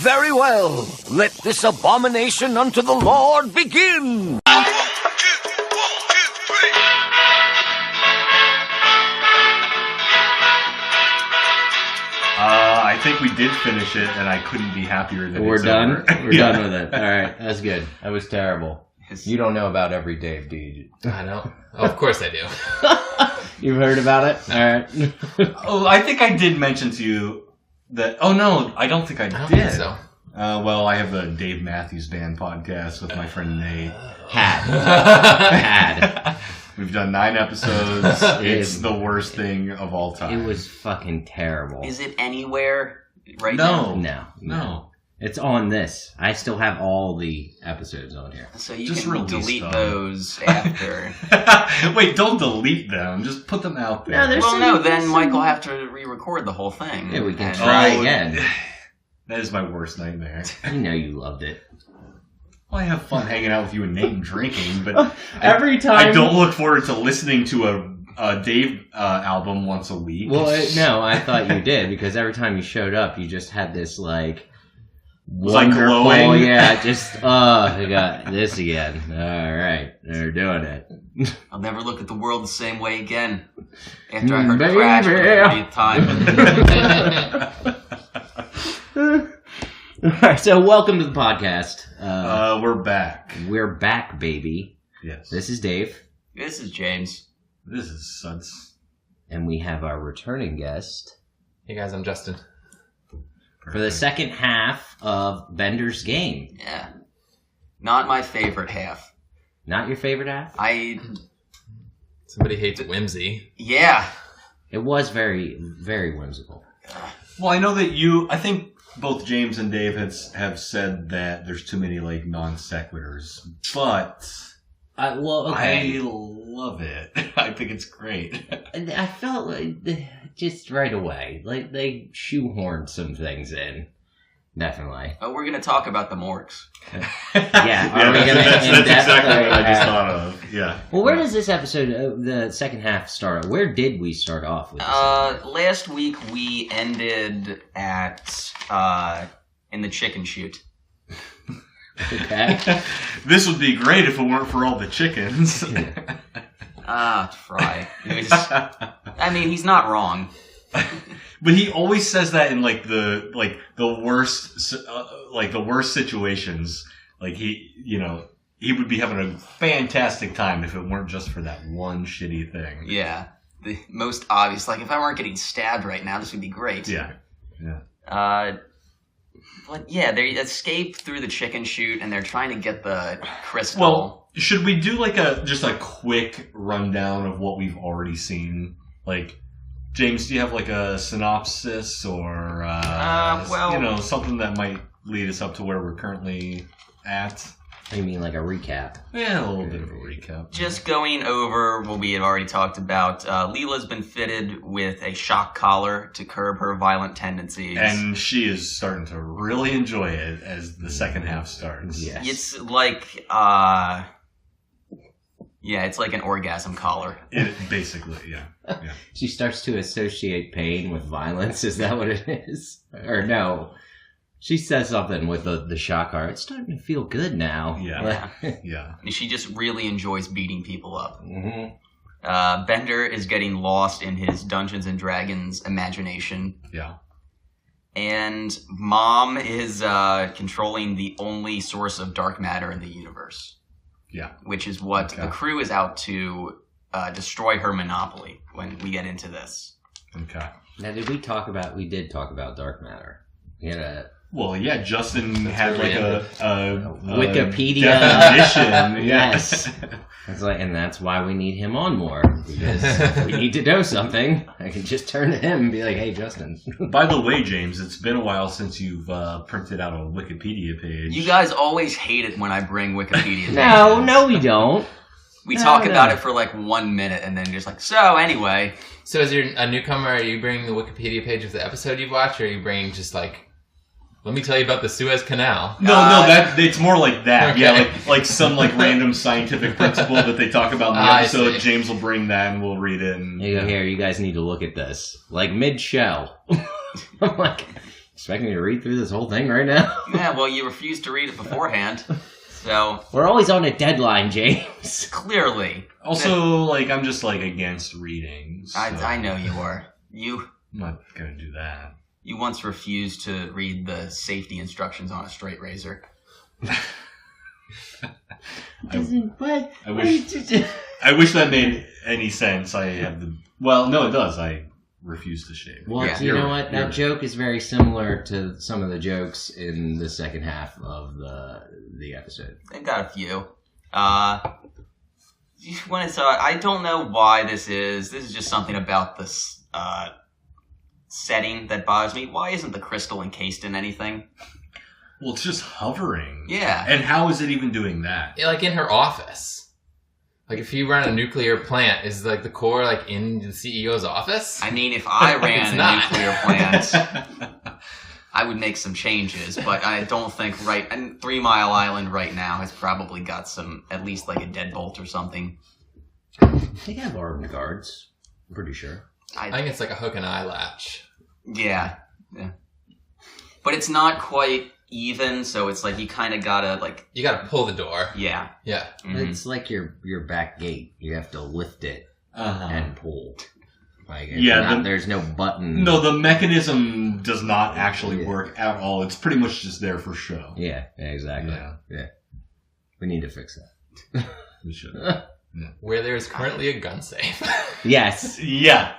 Very well. Let this abomination unto the Lord begin. I think we did finish it, and I couldn't be happier that We're it's done? over. We're done with it. All right, that's good. That was terrible. You don't know about every Dave, do you? I know. Oh, of course I do. You've heard about it? All right. Oh, I think I did mention to you that... Oh, no, I don't think I did. I don't think so. Well, I have the Dave Matthews Band podcast with my friend Nate. Had. We've done 9 episodes. It's the worst thing of all time. It was fucking terrible. Is it anywhere right now? No. It's on this. I still have all the episodes on here. So you Just can release delete them. those after. Wait, don't delete them. Just put them out there. No, there's Well, no, then Mike will have to re-record the whole thing. Yeah, we can And- try again. That is my worst nightmare. You know you loved it. Well, I have fun hanging out with you and Nate and drinking, but Every time... I don't look forward to listening to a Dave album once a week. Well, no, I thought you did, because every time you showed up, you just had this, like wonderful... glowing? Yeah, just, I got this again. All right, they're doing it. I'll never look at the world the same way again after I heard the crash for the 40th time. All right, so welcome to the podcast. We're back. We're back, baby. Yes. This is Dave, This is James. This is Suds. and we have our returning guest Hey guys, I'm Justin. for the second half of Bender's game. Yeah. Not my favorite half. Not your favorite half? Somebody hates whimsy. Yeah. It was very, very whimsical. Well, I know that I think both James and Dave have said that there's too many, like, non sequiturs, but Well, okay. I love it. I think it's great. I felt like just right away, like they shoehorned some things in. Definitely. Oh, we're going to talk about the Morks. Yeah, are we gonna that's in-depth exactly what I just that? thought of. Yeah. Well, where does this episode, the second half, start? Where did we start off with this? Last week we ended at, in the chicken shoot. Okay. This would be great if it weren't for all the chickens. Fry. I mean, he's not wrong. But he always says that in the worst situations. Like he would be having a fantastic time if it weren't just for that one shitty thing. Yeah. The most obvious. Like, if I weren't getting stabbed right now, this would be great. Yeah. But yeah, they escape through the chicken shoot, and they're trying to get the crystal. Well, should we do just a quick rundown of what we've already seen? Like, James, do you have like a synopsis or something that might lead us up to where we're currently at? You mean like a recap? Yeah, a little bit of a recap. Just going over what we had already talked about, Leela's been fitted with a shock collar to curb her violent tendencies. And she is starting to really enjoy it as the second half starts. Yes. It's like, it's like an orgasm collar. Basically, yeah. She starts to associate pain with violence. Is that what it is? Or no? She says something with the shock collar. It's starting to feel good now. Yeah. Yeah. She just really enjoys beating people up. Mm-hmm. Bender is getting lost in his Dungeons and Dragons imagination. Yeah. And Mom is controlling the only source of dark matter in the universe. Yeah. Which is what the crew is out to destroy her monopoly when we get into this. Okay. Now, we did talk about dark matter. We had a... Well, yeah, Justin had like a Wikipedia definition. Yes. It's like, and that's why we need him on more, because we need to know something. I can just turn to him and be like, "Hey, Justin." By the way, James, it's been a while since you've printed out a Wikipedia page. You guys always hate it when I bring Wikipedia. No, we don't. We talk about it for like 1 minute and then just like, so anyway. So as you're a newcomer, are you bringing the Wikipedia page of the episode you've watched, or are you bringing just like, let me tell you about the Suez Canal? No, that it's more like that. Okay. Yeah, like some like random scientific principle that they talk about in the episode. James will bring that and we'll read it. And, You go, here, you guys need to look at this. Like mid-show. I'm like, expect me to read through this whole thing right now? Yeah, well, you refused to read it beforehand, so... We're always on a deadline, James. Clearly. Also, I'm just, against reading. So I know you are. I'm not going to do that. You once refused to read the safety instructions on a straight razor. I wish that made any sense. I have the... Well, no, it does. I refuse to shave. Well, Yeah, you know what? That joke is very similar to some of the jokes in the second half of the episode. They've got a few. When it's I don't know why this is. This is just something about this setting that bothers me. Why isn't the crystal encased in anything? Well, it's just hovering. Yeah. And how is it even doing that? Like in her office. Like if you run a nuclear plant, is the core in the CEO's office? I mean, if I ran a nuclear plant, I would make some changes, but I don't think and 3 Mile Island right now has probably got at least a deadbolt or something. They have armed guards. I'm pretty sure. I think it's a hook and eye latch. Yeah. But it's not quite even, so it's you kind of gotta you gotta pull the door. Yeah. Mm-hmm. It's like your back gate. You have to lift it and pull. There's no button. No, the mechanism does not actually work at all. It's pretty much just there for show. Yeah, exactly. Yeah. We need to fix that. We should. Yeah. Where there is currently a gun safe. Yes. Yeah.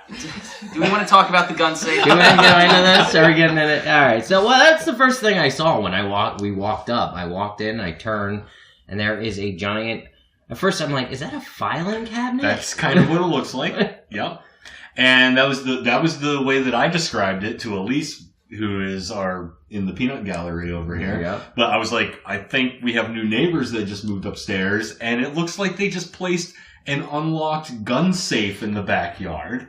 Do we want to talk about the gun safe? Do we want to go into this? Are we getting in it? All right. So, that's the first thing I saw when we walked up. I walked in, I turned, and there is a giant... At first, I'm like, is that a filing cabinet? That's kind of what it looks like. Yep. And that was the way that I described it to Elise, who is in the peanut gallery over here. Yeah. But I was like, I think we have new neighbors that just moved upstairs, and it looks like they just placed an unlocked gun safe in the backyard.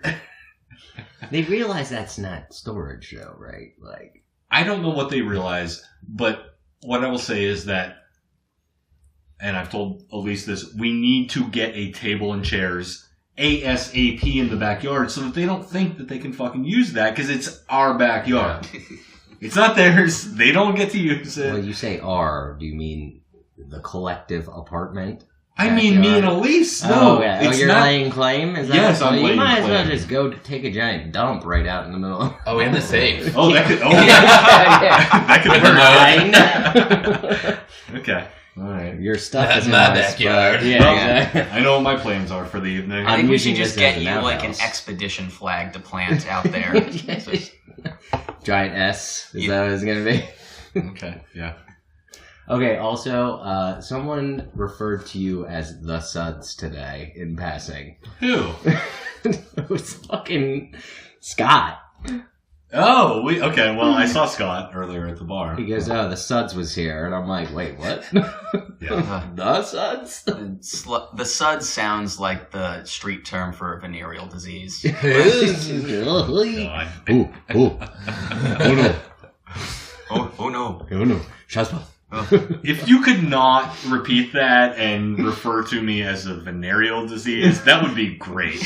They realize that's not storage, though, right? I don't know what they realize, but what I will say is that, and I've told Elise this, we need to get a table and chairs ASAP in the backyard so that they don't think that they can fucking use that because it's our backyard. Yeah. It's not theirs. They don't get to use it. Well, you say our. Do you mean the collective apartment? I mean me and Elise. No, you're laying claim? Is that yes, I'm laying claim. You might as well just go take a giant dump right out in the middle. Oh, in the safe. Oh, that could... Oh, that could work. Okay. All right. Your stuff That's is in my backyard. Yeah, well, exactly. I know what my plans are for the evening. I think we should just get you an expedition flag to plant out there. Giant S. Is that what it's going to be? Okay, yeah. Okay, also, someone referred to you as the Suds today in passing. Who? It was fucking Scott. Oh, okay. Well, I saw Scott earlier at the bar. He goes, "Oh, the Suds was here," and I'm like, "Wait, what?" Yeah. The Suds. The Suds sounds like the street term for venereal disease. Oh no! Oh no! Oh no! Shaspa. If you could not repeat that and refer to me as a venereal disease, that would be great.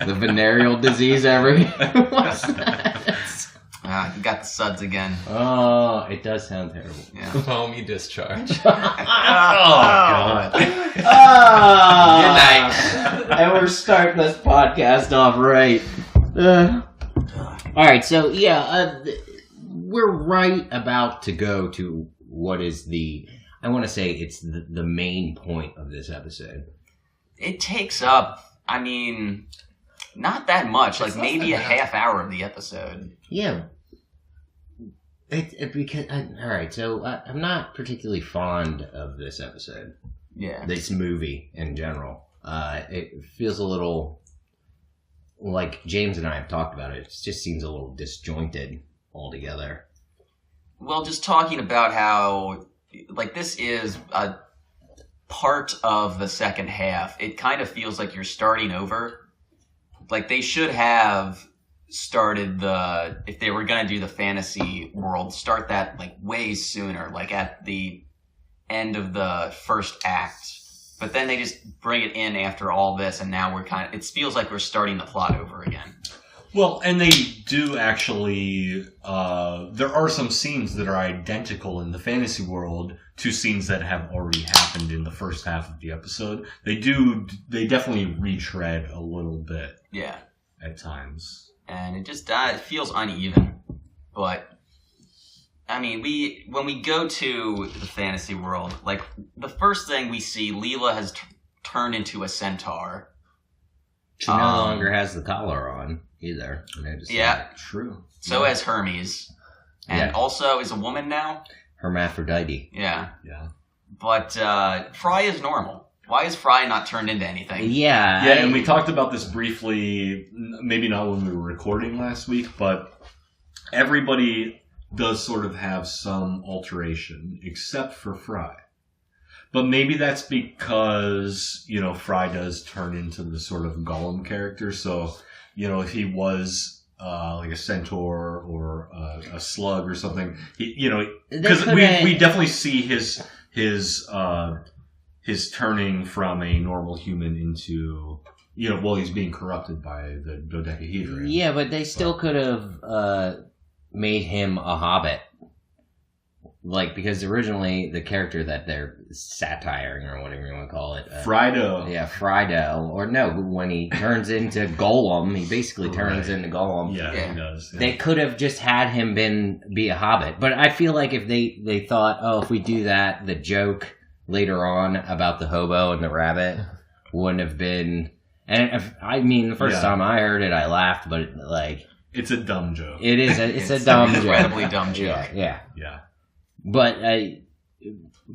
The venereal disease What's that? You got the Suds again. Oh, it does sound terrible. Yeah. Foamy discharge. Oh, God. Good night. And we're starting this podcast off right. All right, so we're right about to go to what is I want to say it's the main point of this episode. It takes up, not that much, maybe a half hour of the episode. Yeah. Because all right, so I'm not particularly fond of this episode. Yeah. This movie in general. It feels a little like James and I have talked about it. It just seems a little disjointed altogether. Well, just talking about how, this is a part of the second half. It kind of feels like you're starting over. They should have started if they were going to do the fantasy world, start that, way sooner, at the end of the first act. But then they just bring it in after all this, and now it feels like we're starting the plot over again. Well, and they do actually, there are some scenes that are identical in the fantasy world to scenes that have already happened in the first half of the episode. They definitely retread a little bit. Yeah. At times. And it just, it feels uneven. But, I mean, when we go to the fantasy world, like, the first thing we see, Leela has turned into a centaur. She no longer has the collar on either. Yeah. True. So has Hermes. And also is a woman now. Hermaphrodite. Yeah. Yeah. But Fry is normal. Why is Fry not turned into anything? Yeah. Yeah, and we talked about this briefly, maybe not when we were recording last week, but everybody does sort of have some alteration, except for Fry. But maybe that's because, Fry does turn into the sort of Gollum character. So, if he was like a centaur or a slug or something, because we definitely see his turning from a normal human into, he's being corrupted by the dodecahedron. Yeah, but they still could have made him a hobbit. Like, because originally the character that they're satiring, or whatever you want to call it. Frydo. Yeah, Frydo. Or no, when he turns into Gollum, he basically turns into Gollum. Yeah, he does. Yeah. They could have just had him be a hobbit. But I feel like if they thought, if we do that, the joke later on about the hobo and the rabbit wouldn't have been... And the first time I heard it, I laughed, but like... It's a dumb joke. It is. It's a dumb joke. Incredibly dumb joke. Yeah. But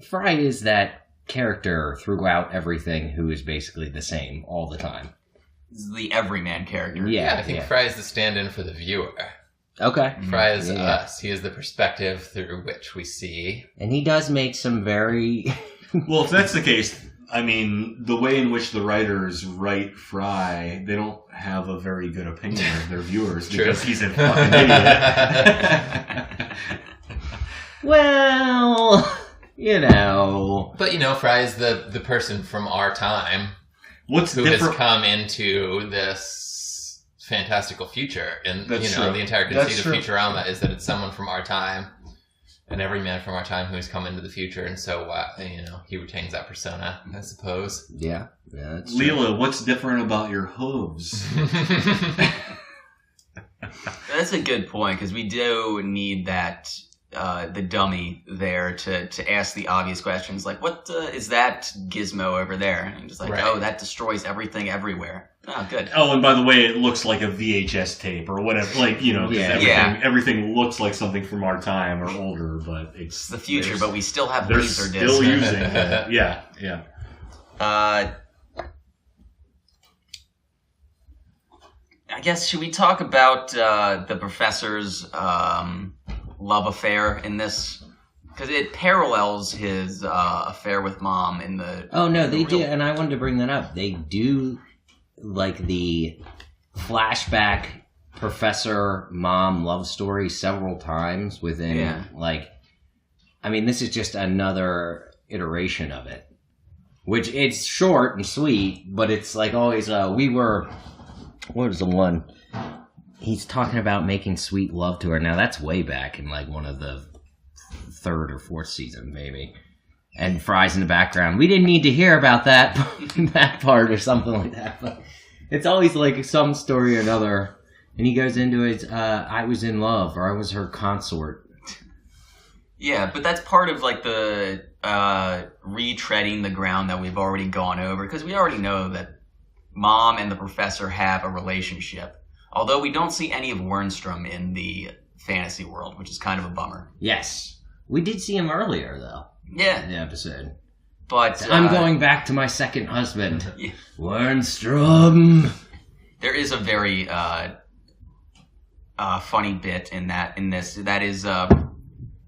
Fry is that character throughout everything who is basically the same all the time. This is the everyman character. Yeah, I think Fry is the stand-in for the viewer. Okay. Fry is us. He is the perspective through which we see. And he does make some very... Well, if that's the case, the way in which the writers write Fry, they don't have a very good opinion of their viewers because he's a fucking idiot. Well, But, Fry is the person from our time who has come into this fantastical future. And, the entire conceit of Futurama is that it's someone from our time and every man from our time who's come into the future. And so, he retains that persona, I suppose. Yeah. That's Leela, true. what's different about your hooves? That's a good point, because we do need that... the dummy there to ask the obvious questions, like, what is that gizmo over there? And just like, that destroys everything everywhere. Oh, good. Oh, and by the way, it looks like a VHS tape or whatever. Like, everything looks like something from our time or older, but it's the future, but we still have they're laser discs. still using it. Yeah. I guess, should we talk about the professor's love affair in this? Because it parallels his affair with Mom in the... Oh, no, they do, and I wanted to bring that up. They do, like, the flashback Professor-Mom love story several times within, this is just another iteration of it. Which, it's short and sweet, but it's, like, always, what was the one? He's talking about making sweet love to her. Now, that's way back in, like, one of the third or fourth season, maybe. And Fry's in the background. We didn't need to hear about that part or something like that. But it's always, like, some story or another. And he goes into it, I was in love, or I was her consort. Yeah, but that's part of, like, the retreading the ground that we've already gone over. Because we already know that Mom and the Professor have a relationship. Although we don't see any of Wernstrom in the fantasy world, which is kind of a bummer. Yes. We did see him earlier, though. Yeah. In the episode. But I'm going back to my second husband. Yeah. Wernstrom. There is a very funny bit in this. That is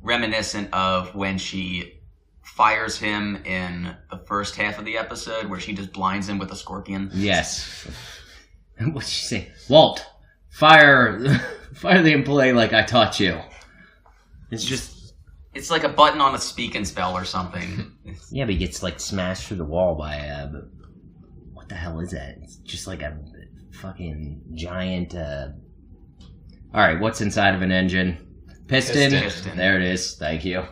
reminiscent of when she fires him in the first half of the episode, where she just blinds him with a scorpion. Yes. What'd she say? Walt, fire the employee like I taught you. It's like a button on a speak and spell or something. Yeah, but he gets, like, smashed through the wall by what the hell is that? It's just like a fucking giant All right, what's inside of an engine? Piston. There it is. Thank you.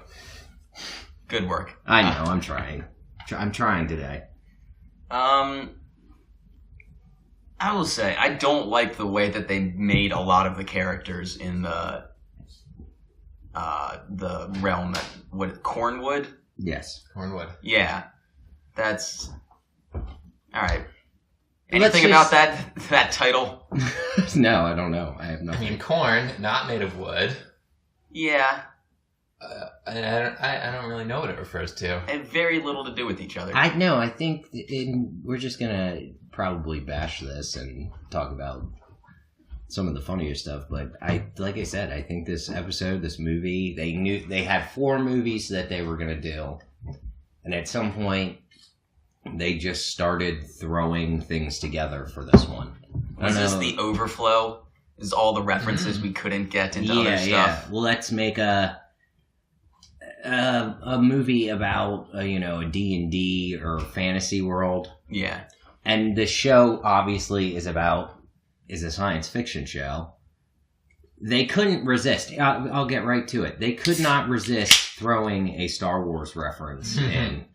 Good work. I know. I'm trying. I'm trying today. I will say I don't like the way that they made a lot of the characters in the realm that Cornwood. Yes, Cornwood. Yeah, that's all right. Anything about that title? No, I don't know. I have nothing. I mean, corn, not made of wood. Yeah. I don't really know what it refers to. And very little to do with each other. I think we're just gonna probably bash this and talk about some of the funnier stuff. But like I said, I think this episode, this movie, they had 4 movies that they were gonna do, and at some point, they just started throwing things together for this one. Was this the overflow? Is all the references we couldn't get into other stuff? Yeah. Well, let's make a movie about a D&D or fantasy world. Yeah. And the show obviously is a science fiction show. They couldn't resist. I'll get right to it. They could not resist throwing a Star Wars reference in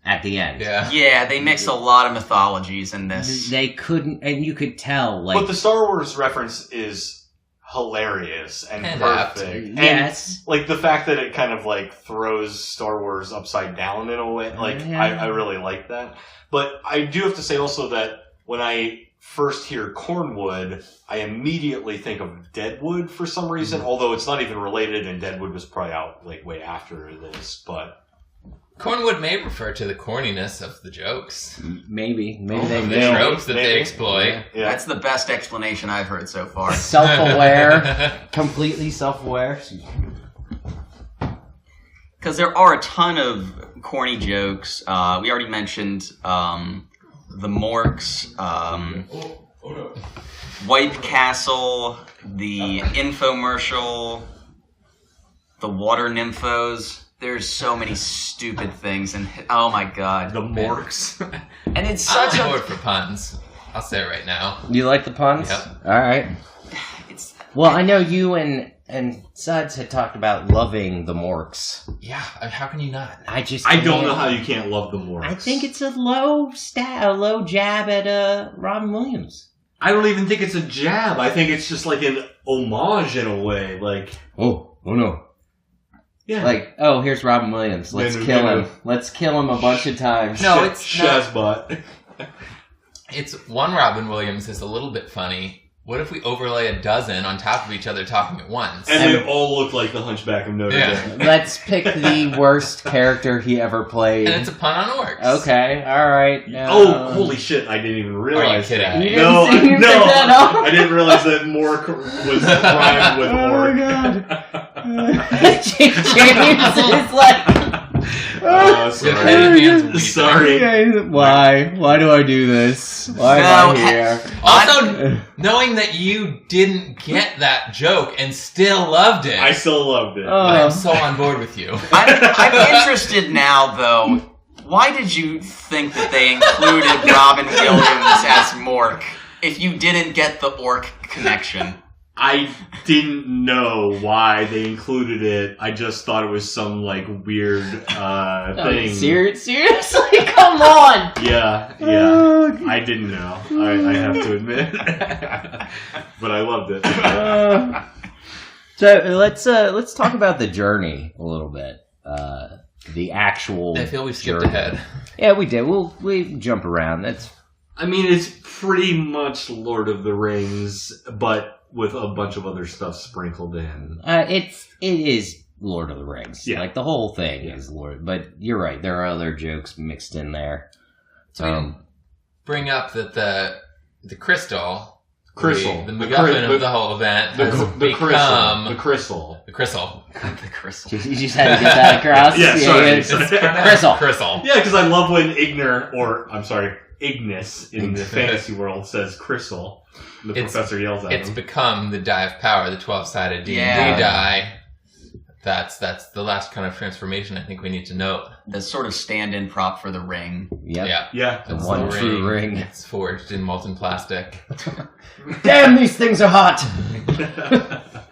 at the end. Yeah, they mix a lot of mythologies in this. They couldn't, and you could tell. But the Star Wars reference is hilarious and perfect. Yes. And, the fact that it kind of, throws Star Wars upside down in a way, I really like that. But I do have to say also that when I first hear Cornwood, I immediately think of Deadwood for some reason, although it's not even related, and Deadwood was probably out, way after this, but... Cornwood may refer to the corniness of the jokes. Maybe they the tropes that they exploit. Yeah. That's the best explanation I've heard so far. Self-aware. Completely self-aware. Because there are a ton of corny jokes. We already mentioned the Morks, White Castle, the infomercial, the water nymphos. There's so many stupid things, and oh my god, the Morks. And it's such I'm bored for puns. I'll say it right now. You like the puns? Yep. All right. Well, I know you and Suds had talked about loving the Morks. Yeah, how can you not? I don't know how you can't love the Morks. I think it's a low jab at Robin Williams. I don't even think it's a jab. I think it's just an homage in a way. Oh no. Yeah. Here's Robin Williams. Let's kill him. Let's kill him a bunch of times. No, it's Shazbot. It's one Robin Williams is a little bit funny. What if we overlay a dozen on top of each other talking at once? And they all look like the Hunchback of Notre Dame. Let's pick the worst character he ever played. And it's a pun on orcs. Okay, alright. Oh, holy shit, I didn't even realize that. You didn't no, I didn't realize that Mork was rhymed with orc. Oh my god. James is sorry. Why do I do this? Why am I here? Also, knowing that you didn't get that joke and still loved it. I still loved it. I'm so on board with you. I'm interested now, though. Why did you think that they included Robin Williams as Mork if you didn't get the orc connection? I didn't know why they included it. I just thought it was some weird thing. Seriously? Come on! Yeah. I didn't know. I have to admit, but I loved it. So let's talk about the journey a little bit. The actual. I feel we skipped ahead. Yeah, we did. We jump around. It's pretty much Lord of the Rings, but with a bunch of other stuff sprinkled in. It is Lord of the Rings. Yeah. The whole thing is Lord. But you're right. There are other jokes mixed in there. Bring up that the crystal, the MacGuffin of the whole event, the crystal. You just had to get that across. Yeah, sorry. Crystal. Yeah, because I love when Ignis in the fantasy world says crystal. The professor yells at him. It's become the die of power, the 12-sided D&D die. That's the last kind of transformation I think we need to note. The sort of stand-in prop for the ring. Yep. Yeah. The one true ring. It's forged in molten plastic. Damn, these things are hot!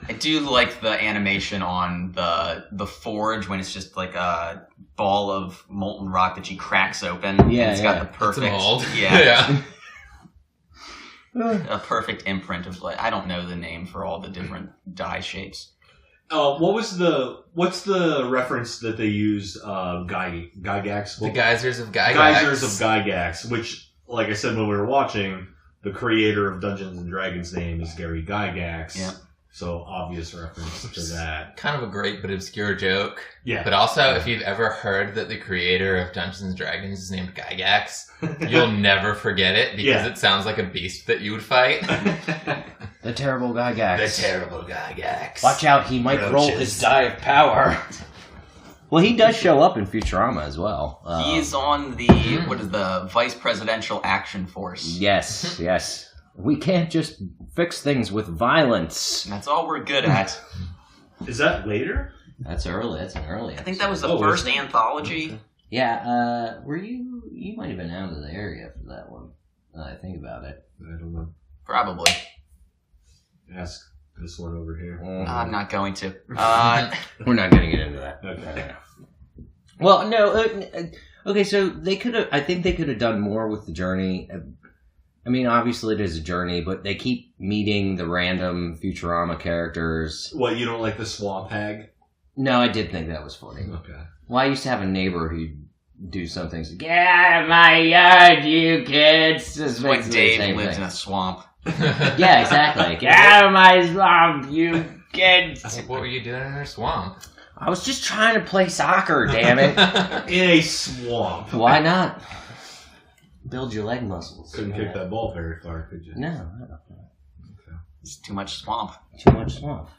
I do like the animation on the forge when it's just like a ball of molten rock that she cracks open. Yeah, and it's got the perfect... It's a mold. Yeah. A perfect imprint of, like, I don't know the name for all the different die shapes. What's the reference that they used? Gygax? The geysers of Gygax. Geysers of Gygax, which, like I said when we were watching, the creator of Dungeons and Dragons' name is Gary Gygax. Yeah. So, obvious reference to that. Kind of a great but obscure joke. Yeah. But also, if you've ever heard that the creator of Dungeons and Dragons is named Gygax, you'll never forget it because it sounds like a beast that you would fight. The terrible Gygax. The terrible Gygax. Watch out, he might roll his die of power. Well, he does show up in Futurama as well. He's on the Vice Presidential Action Force. Yes, yes. We can't just fix things with violence. That's all we're good at. Is that later? That's early. That's an early episode. I think that was the first anthology. Yeah, were you might have been out of the area for that one. I think about it. I don't know. Probably. Ask this one over here. I'm not going to. We're not going to get into that. Okay. Well, no. Okay, so they could have. I think they could have done more with the journey. I mean, obviously it is a journey, but they keep meeting the random Futurama characters. What, you don't like the swamp hag? No, I did think that was funny. Okay. Well, I used to have a neighbor who'd do some things. Get out of my yard, you kids! It's like Dave lives in a swamp. Yeah, exactly. Get out of my swamp, you kids! What were you doing in her swamp? I was just trying to play soccer, damn it. In a swamp. Why not? Build your leg muscles. Couldn't kick that ball very far, could you? No. Okay. It's too much swamp. Too much swamp.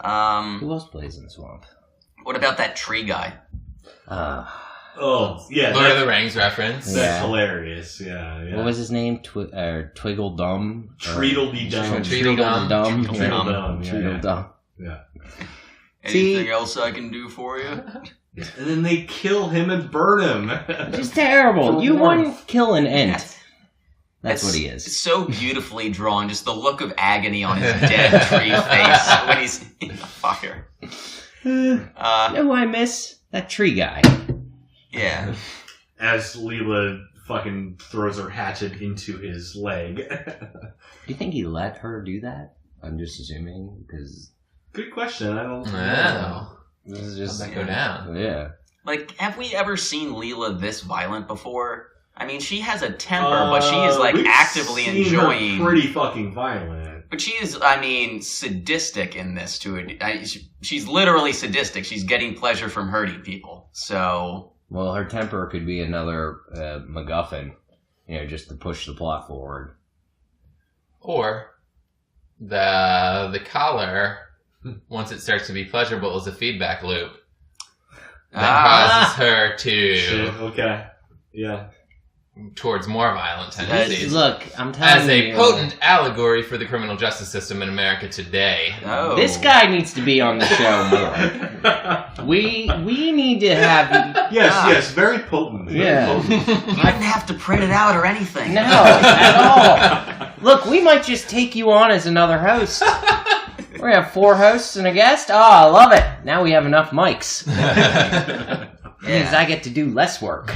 Who else plays in the swamp? What about that tree guy? Oh, yeah. Lord of the Rings reference. That's hilarious. Yeah. What was his name? Twiggledum? Tweedledee-dum. Tweedledum. Tweedledum. Yeah. Anything else I can do for you? And then they kill him and burn him. Just terrible. You wouldn't kill an Ent. That's what he is. It's so beautifully drawn. Just the look of agony on his dead tree face when he's in the fire. You know who I miss? That tree guy. Yeah. As Leela fucking throws her hatchet into his leg. Do you think he let her do that? I'm just assuming, because... Good question. I don't know. This is just... How'd that go down? Yeah. Like, have we ever seen Leela this violent before? I mean, she has a temper, but she is, like, actively enjoying... Her pretty fucking violent. But she is, I mean, sadistic in this, too. She's literally sadistic. She's getting pleasure from hurting people. So... Well, her temper could be another MacGuffin, just to push the plot forward. Or the collar, once it starts to be pleasurable, is a feedback loop that causes her to... Shit, okay. Yeah. Towards more violent tendencies. Look, I'm telling you. As a potent allegory for the criminal justice system in America today. Oh. This guy needs to be on the show more. We need to have... Yes, very potent. Yeah. You didn't have to print it out or anything. No, at all. Look, we might just take you on as another host. We're going to have 4 hosts and a guest. Oh, I love it. Now we have enough mics. Means I get to do less work.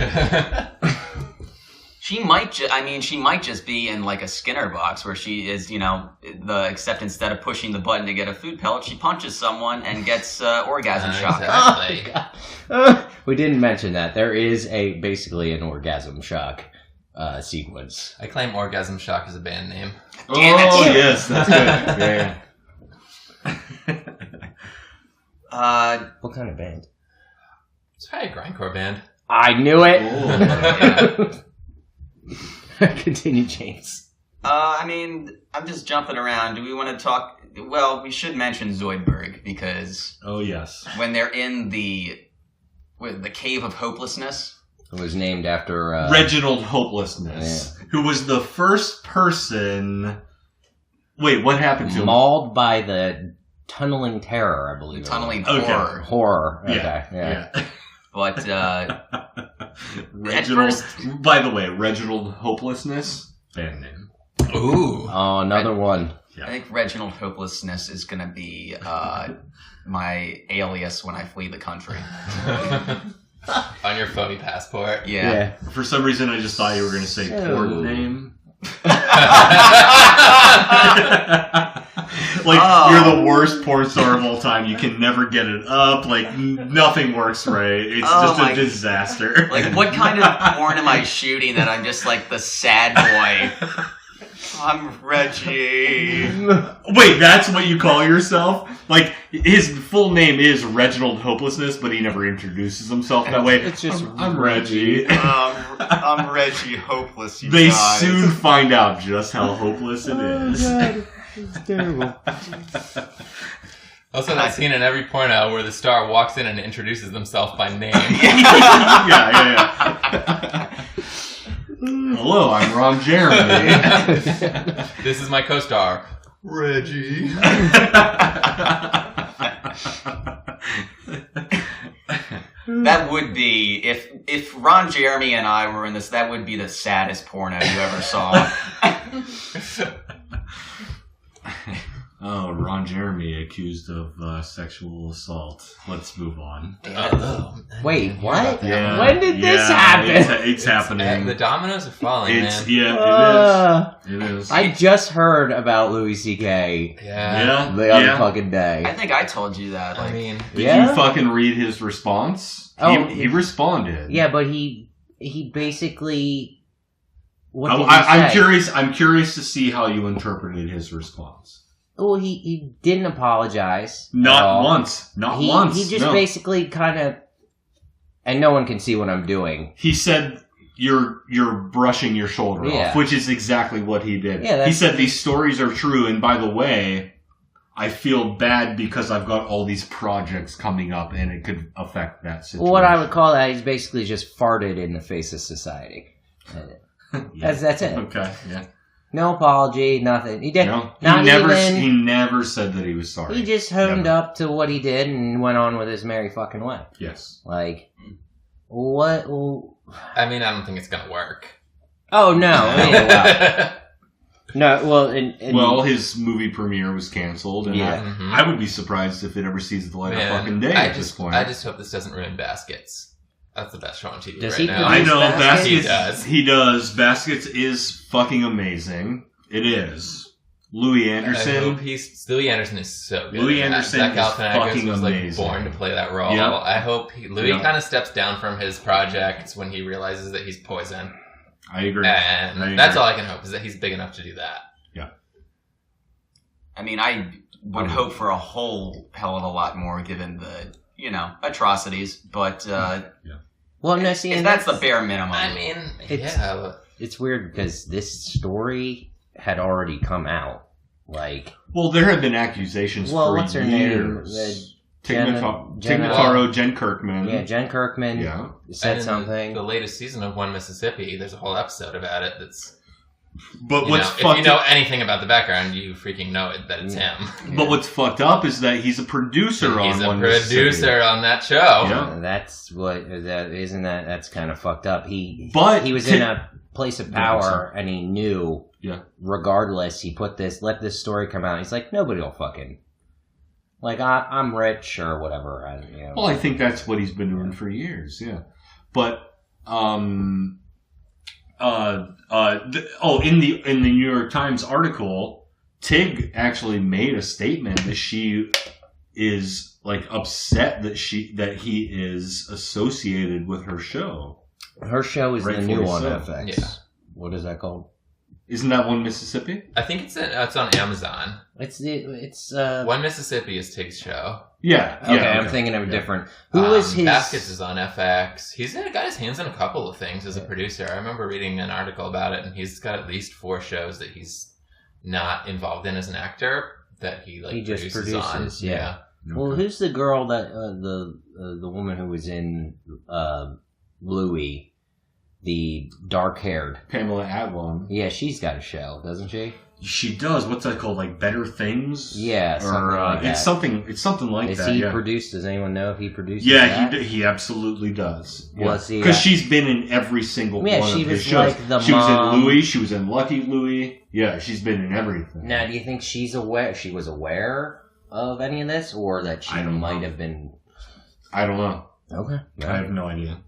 She might just be in like a Skinner box where she is, except instead of pushing the button to get a food pellet, she punches someone and gets orgasm shock. Exactly. We didn't mention that. There is basically an orgasm shock sequence. I claim Orgasm Shock as a band name. Damn it. Oh, yes, that's good. Yeah. What kind of band? It's probably a grindcore band. I knew it. Yeah. Continue, James. I'm just jumping around. Do we want to talk? Well, we should mention Zoidberg because. Oh yes. When they're in the Cave of Hopelessness. It was named after Reginald Hopelessness, who was the first person. Wait, what happened to him? Mauled by the Tunneling Terror, I believe. Tunneling Horror. Horror. Okay. Yeah. But Reginald. By the way, Reginald Hopelessness. Band name. Ooh. Oh, another one. Yeah. I think Reginald Hopelessness is going to be my alias when I flee the country. On your phony passport. Yeah. For some reason, I just thought you were going to say porn name. You're the worst porn star of all time. You can never get it up. Like, nothing works right. It's just a disaster. Like, what kind of porn am I shooting that I'm just like the sad boy? I'm Reggie. Wait, that's what you call yourself? Like, his full name is Reginald Hopelessness, but he never introduces himself that way. It's just, I'm Reggie. I'm Reggie Hopeless, They guys. Soon find out just how hopeless it is. God. It's terrible. Also, that scene in every porno where the star walks in and introduces themselves by name. Yeah. Hello, I'm Ron Jeremy. This is my co-star, Reggie. That would be, if Ron Jeremy and I were in this, that would be the saddest porno you ever saw. Oh, Ron Jeremy accused of sexual assault. Let's move on. Wait, what? Yeah, when did this happen? It's happening. The dominoes are falling, man. Yeah, it is. I just heard about Louis C.K. The other fucking day. I think I told you that. Like, did you fucking read his response? Oh, he responded. Yeah, but he basically. What did he say? I'm curious to see how you interpreted his response. Well, he didn't apologize. Not once. He just basically kind of, and no one can see what I'm doing. He said you're brushing your shoulder off, which is exactly what he did. Yeah, he said these stories are true, and by the way, I feel bad because I've got all these projects coming up, and it could affect that situation. Well, what I would call that, he's basically just farted in the face of society. That's it. Okay, yeah. No apology, nothing. He did. No, he never said that he was sorry. He just honed up to what he did and went on with his merry fucking way. Yes. Like, what? I mean, I don't think it's gonna work. Oh no! No, well, his movie premiere was canceled, and I would be surprised if it ever sees the light of fucking day at this point. I just hope this doesn't ruin Baskets. That's the best show on TV does right now. I know Baskets? He does. Baskets is fucking amazing. It is. Louis Anderson. Louis Anderson is so good. Louis Anderson Zach is fucking was amazing. Born to play that role. Yep. I hope Louis kind of steps down from his projects when he realizes that he's poison. I agree. And that's all I can hope is that he's big enough to do that. Yeah. I mean, I would hope for a whole hell of a lot more given the, atrocities, but well, no, see, if that's the bare minimum. I mean, it's weird because this story had already come out. Like, well, there have been accusations for what's her years. Name? Jen Kirkman. Yeah, Jen Kirkman said something. The latest season of One Mississippi, there's a whole episode about it that's... But if you know anything about the background, you freaking know it that it's him. But what's fucked up is that he's a producer on One Mississippi. He's a producer on that show. Yeah. That's that's kind of fucked up. He was in a place of power and he knew. Yeah. Regardless, he let this story come out. He's like, nobody will fucking. Like, I'm rich or whatever. Well, I think that's what he's been doing for years. Yeah, but in the New York Times article, Tig actually made a statement that she is like upset that he is associated with her show. Her show is the new on FX. Yeah. What is that called? Isn't that One Mississippi? I think it's on Amazon. It's One Mississippi is Tig's show. Yeah. Okay, I'm thinking of a different. Who is his? Baskets is on FX. He's got his hands in a couple of things as a producer. I remember reading an article about it, and he's got at least 4 shows that he's not involved in as an actor that he just produces on. Yeah. Okay. Well, who's the girl that the woman who was in Bluey, the dark-haired Pamela Adlon? Yeah, she's got a show, doesn't she? She does. What's that called? Like Better Things? Yeah, something like that. It's something like that. Is he produced? Does anyone know if he produces? Yeah, he absolutely does. Was he? Because she's been in every single one of his shows. Like the she was in Louie. She was in Lucky Louie. Yeah, she's been in everything. Now, do you think she was aware of any of this, or that she might have been? I don't know. Okay, I have no idea.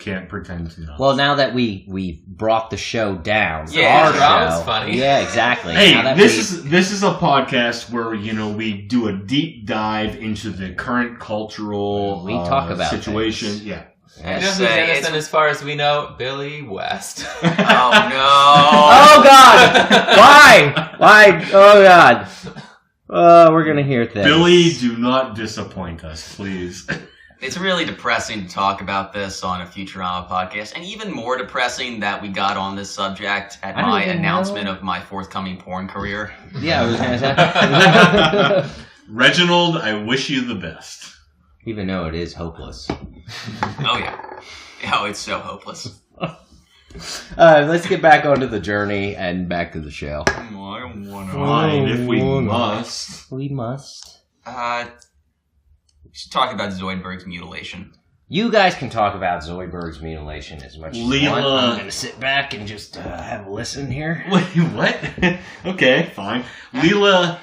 Can't pretend to know. Well, now that we brought the show down, that was funny. Yeah, exactly. Hey, this is a podcast where we do a deep dive into the current cultural talk about situation. Things. Yeah. You know who's innocent as far as we know? Billy West. Oh no! Oh God! Why? Oh God! We're gonna hear things. Billy, do not disappoint us, please. It's really depressing to talk about this on a Futurama podcast, and even more depressing that we got on this subject at my announcement of my forthcoming porn career. Yeah, I was gonna say. Reginald, I wish you the best. Even though it is hopeless. Oh yeah. Oh, it's so hopeless. Let's get back onto the journey and back to the show. Fine, if we must. We must. We should talk about Zoidberg's mutilation. You guys can talk about Zoidberg's mutilation as much as you want. I'm going to sit back and just have a listen here. Wait, what? Okay, fine. Leela...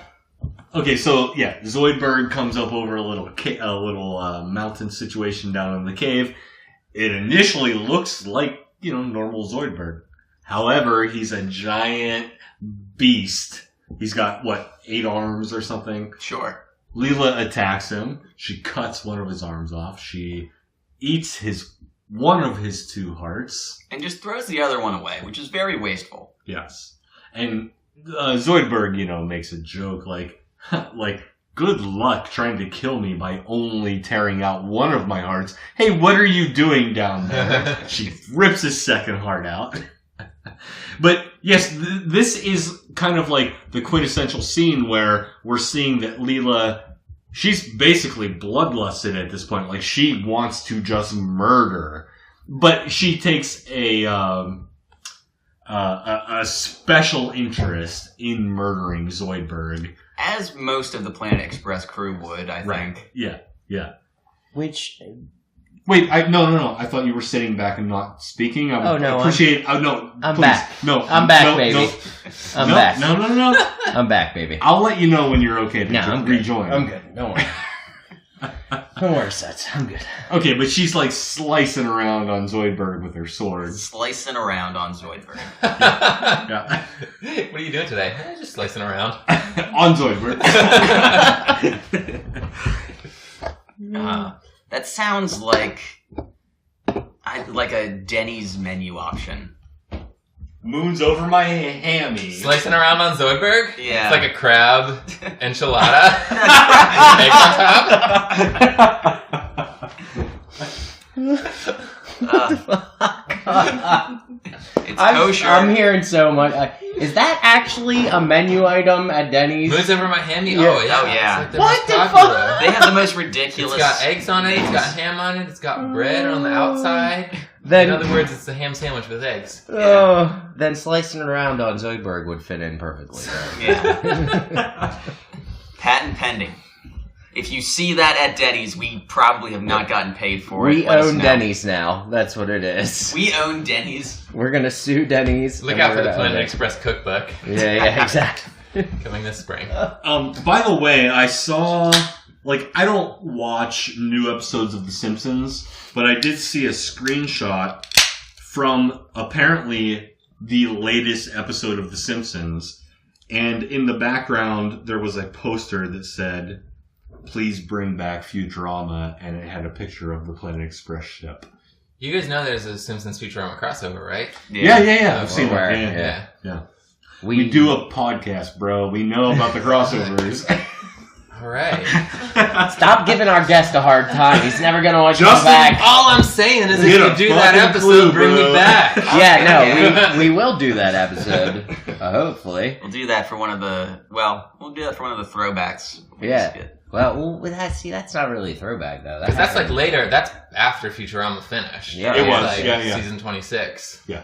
Okay, so, yeah, Zoidberg comes up over a little mountain situation down in the cave. It initially looks like, normal Zoidberg. However, he's a giant beast. He's got, 8 arms or something? Sure. Leela attacks him. She cuts one of his arms off. She eats one of his 2 hearts. And just throws the other one away, which is very wasteful. Yes. And Zoidberg, makes a joke like, good luck trying to kill me by only tearing out one of my hearts. Hey, what are you doing down there? She rips his second heart out. But yes, this is kind of like the quintessential scene where we're seeing that Leela, she's basically bloodlusted at this point. Like, she wants to just murder. But she takes a special interest in murdering Zoidberg. As most of the Planet Express crew would, I think. Yeah. Which... Wait, no. I thought you were sitting back and not speaking. I would appreciate... no, I'm please. back. No, I'm back, baby. No. I'm back. No. I'm back, baby. I'll let you know when you're okay to rejoin. I'm good. Don't worry. Don't worry, Suds. I'm good. Okay, but she's like slicing around on Zoidberg with her sword. Slicing around on Zoidberg. Yeah. What are you doing today? Just slicing around. On Zoidberg. That sounds like a Denny's menu option. Moon's over my hammy. Slicing around on Zoidberg? Yeah. It's like a crab enchilada. Egg on top. It's kosher. I'm hearing so much. Is that actually a menu item at Denny's? Moon's over my hammy? Yeah. Oh, yeah. Oh, yeah. It's like What the fuck? They have the most ridiculous... It's got eggs on it, it's got ham on it, it's got bread on the outside. Then, in other words, it's a ham sandwich with eggs. Then slicing around on Zoidberg would fit in perfectly. Right? Yeah. Patent pending. If you see that at Denny's, we probably have not gotten paid for it. We own Denny's now. That's what it is. We own Denny's. We're going to sue Denny's. Look out for the Planet Express cookbook. Yeah, exactly. Coming this spring. By the way, I saw... I don't watch new episodes of The Simpsons, but I did see a screenshot from apparently the latest episode of The Simpsons, and in the background there was a poster that said, "Please bring back Futurama," and it had a picture of the Planet Express ship. You guys know there's a Simpsons Futurama crossover, right? Yeah. I've seen that. Yeah. We do a podcast, bro. We know about the crossovers. All right. Stop giving our guest a hard time. He's never going to want you to come back. All I'm saying is if you do that episode, bring me back. Yeah, no, we will do that episode. Hopefully. We'll do that for one of the... Well, we'll do that for one of the throwbacks. Yeah. Well, that's not really a throwback, though. That's like later. That's after Futurama finished. Yeah, it was. Like season 26. Yeah.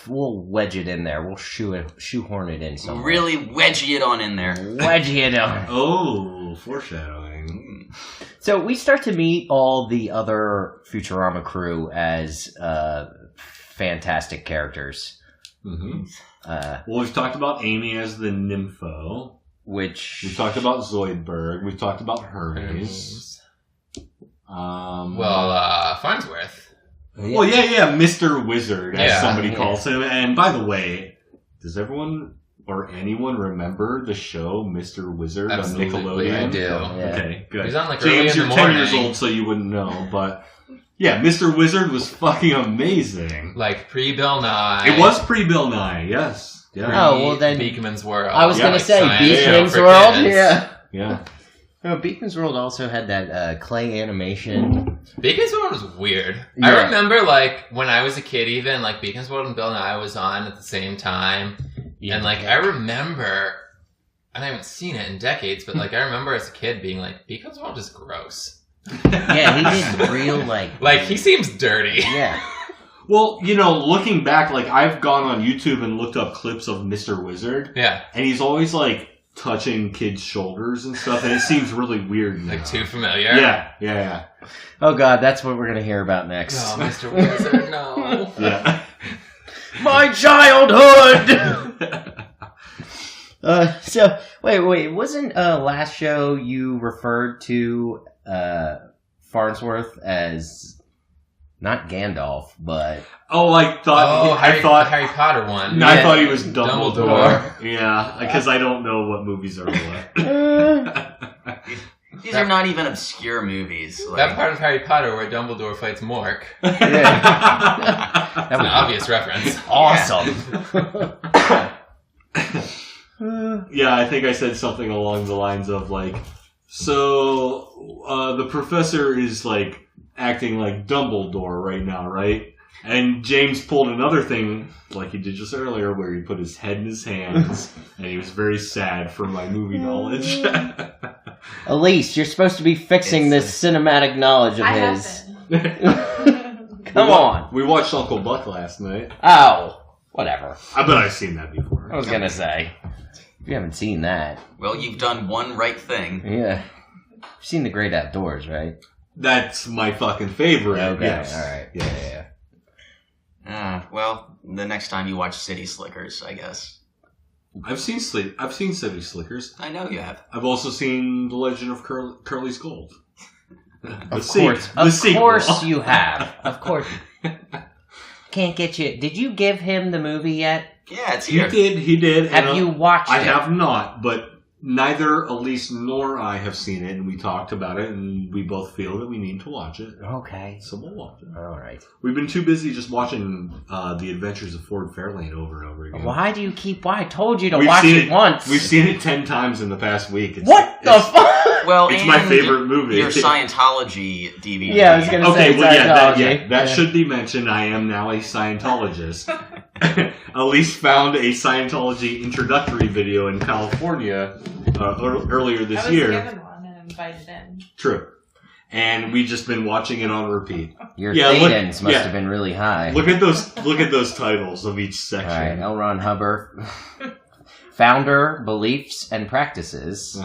We'll wedge it in there. We'll shoehorn it in somewhere. Really wedgie it on in there. Wedgie it on. Oh, foreshadowing. So we start to meet all the other Futurama crew as fantastic characters. Mm-hmm. Well, we've talked about Amy as the Nympho. Which... We've talked about Zoidberg. We've talked about Hermes. Farnsworth. Well, yeah, Mr. Wizard, as somebody calls him. And by the way, does everyone or anyone remember the show Mr. Wizard on Nickelodeon? I do. Yeah. Okay, good. He's on like James, early in you're the 10 morning. years old, so you wouldn't know, but yeah, Mr. Wizard was fucking amazing. Like pre-Bill Nye. It was pre-Bill Nye, yes. Yeah. Oh, well then... Beekman's World. I was going to say, Beekman's World? Yeah. No, Beekman's World also had that clay animation. Beekman's World was weird. Yeah. I remember, like, when I was a kid even, like, Beekman's World and Bill Nye was on at the same time. Yeah. And, like, I remember, and I haven't seen it in decades, but, like, I remember as a kid being like, Beekman's World is gross. Yeah, he did real, like... Like, he seems dirty. Yeah. Well, looking back, like, I've gone on YouTube and looked up clips of Mr. Wizard. Yeah. And he's always, like, touching kids' shoulders and stuff, and it seems really weird now. Like, too familiar? Yeah. Oh, God, that's what we're going to hear about next. Oh, Mr. Wizard, no. Yeah. My childhood! So, wait, wasn't last show you referred to Farnsworth as... Not Gandalf, but... Oh, I thought... the Harry Potter one. No, I thought he was Dumbledore. Dumbledore. Yeah, because I don't know what movies are what. These are not even obscure movies. Like... That part of Harry Potter where Dumbledore fights Mork. Yeah. That's an obvious reference. Awesome. Yeah, I think I said something along the lines of, like, so, the professor is, like, acting like Dumbledore right now, right? And James pulled another thing, like he did just earlier, where he put his head in his hands, and he was very sad for my movie knowledge. Elise, you're supposed to be fixing this cinematic knowledge of his. Come on. We watched Uncle Buck last night. Oh, whatever. I bet I've seen that before. I was gonna say. You haven't seen that. Well, you've done one right thing. Yeah. You've seen The Great Outdoors, right? That's my fucking favorite. Okay, yes. Alright. Yeah. Well, the next time you watch City Slickers, I guess. I've seen City Slickers. I know you have. I've also seen The Legend of Curly's Gold. Of course you have. Of course. Can't get you. Did you give him the movie yet? Yeah, it's here. He did. Have you watched it? I have not, but neither Elise nor I have seen it, and we talked about it, and we both feel that we need to watch it. Okay. So we'll watch it. All right. We've been too busy just watching The Adventures of Ford Fairlane over and over again. Why do you keep... Why? I told you to watch it once. We've seen it 10 times in the past week. What the fuck? Well, it's my favorite movie. Your Scientology DVD. Yeah, I was going to say Scientology. That should be mentioned. I am now a Scientologist. Elise found a Scientology introductory video in California earlier this year. I was given one and invited in. True. And we've just been watching it on repeat. Your cadence must have been really high. Look at those titles of each section. All right, L. Ron Hubbard. Founder, Beliefs and Practices.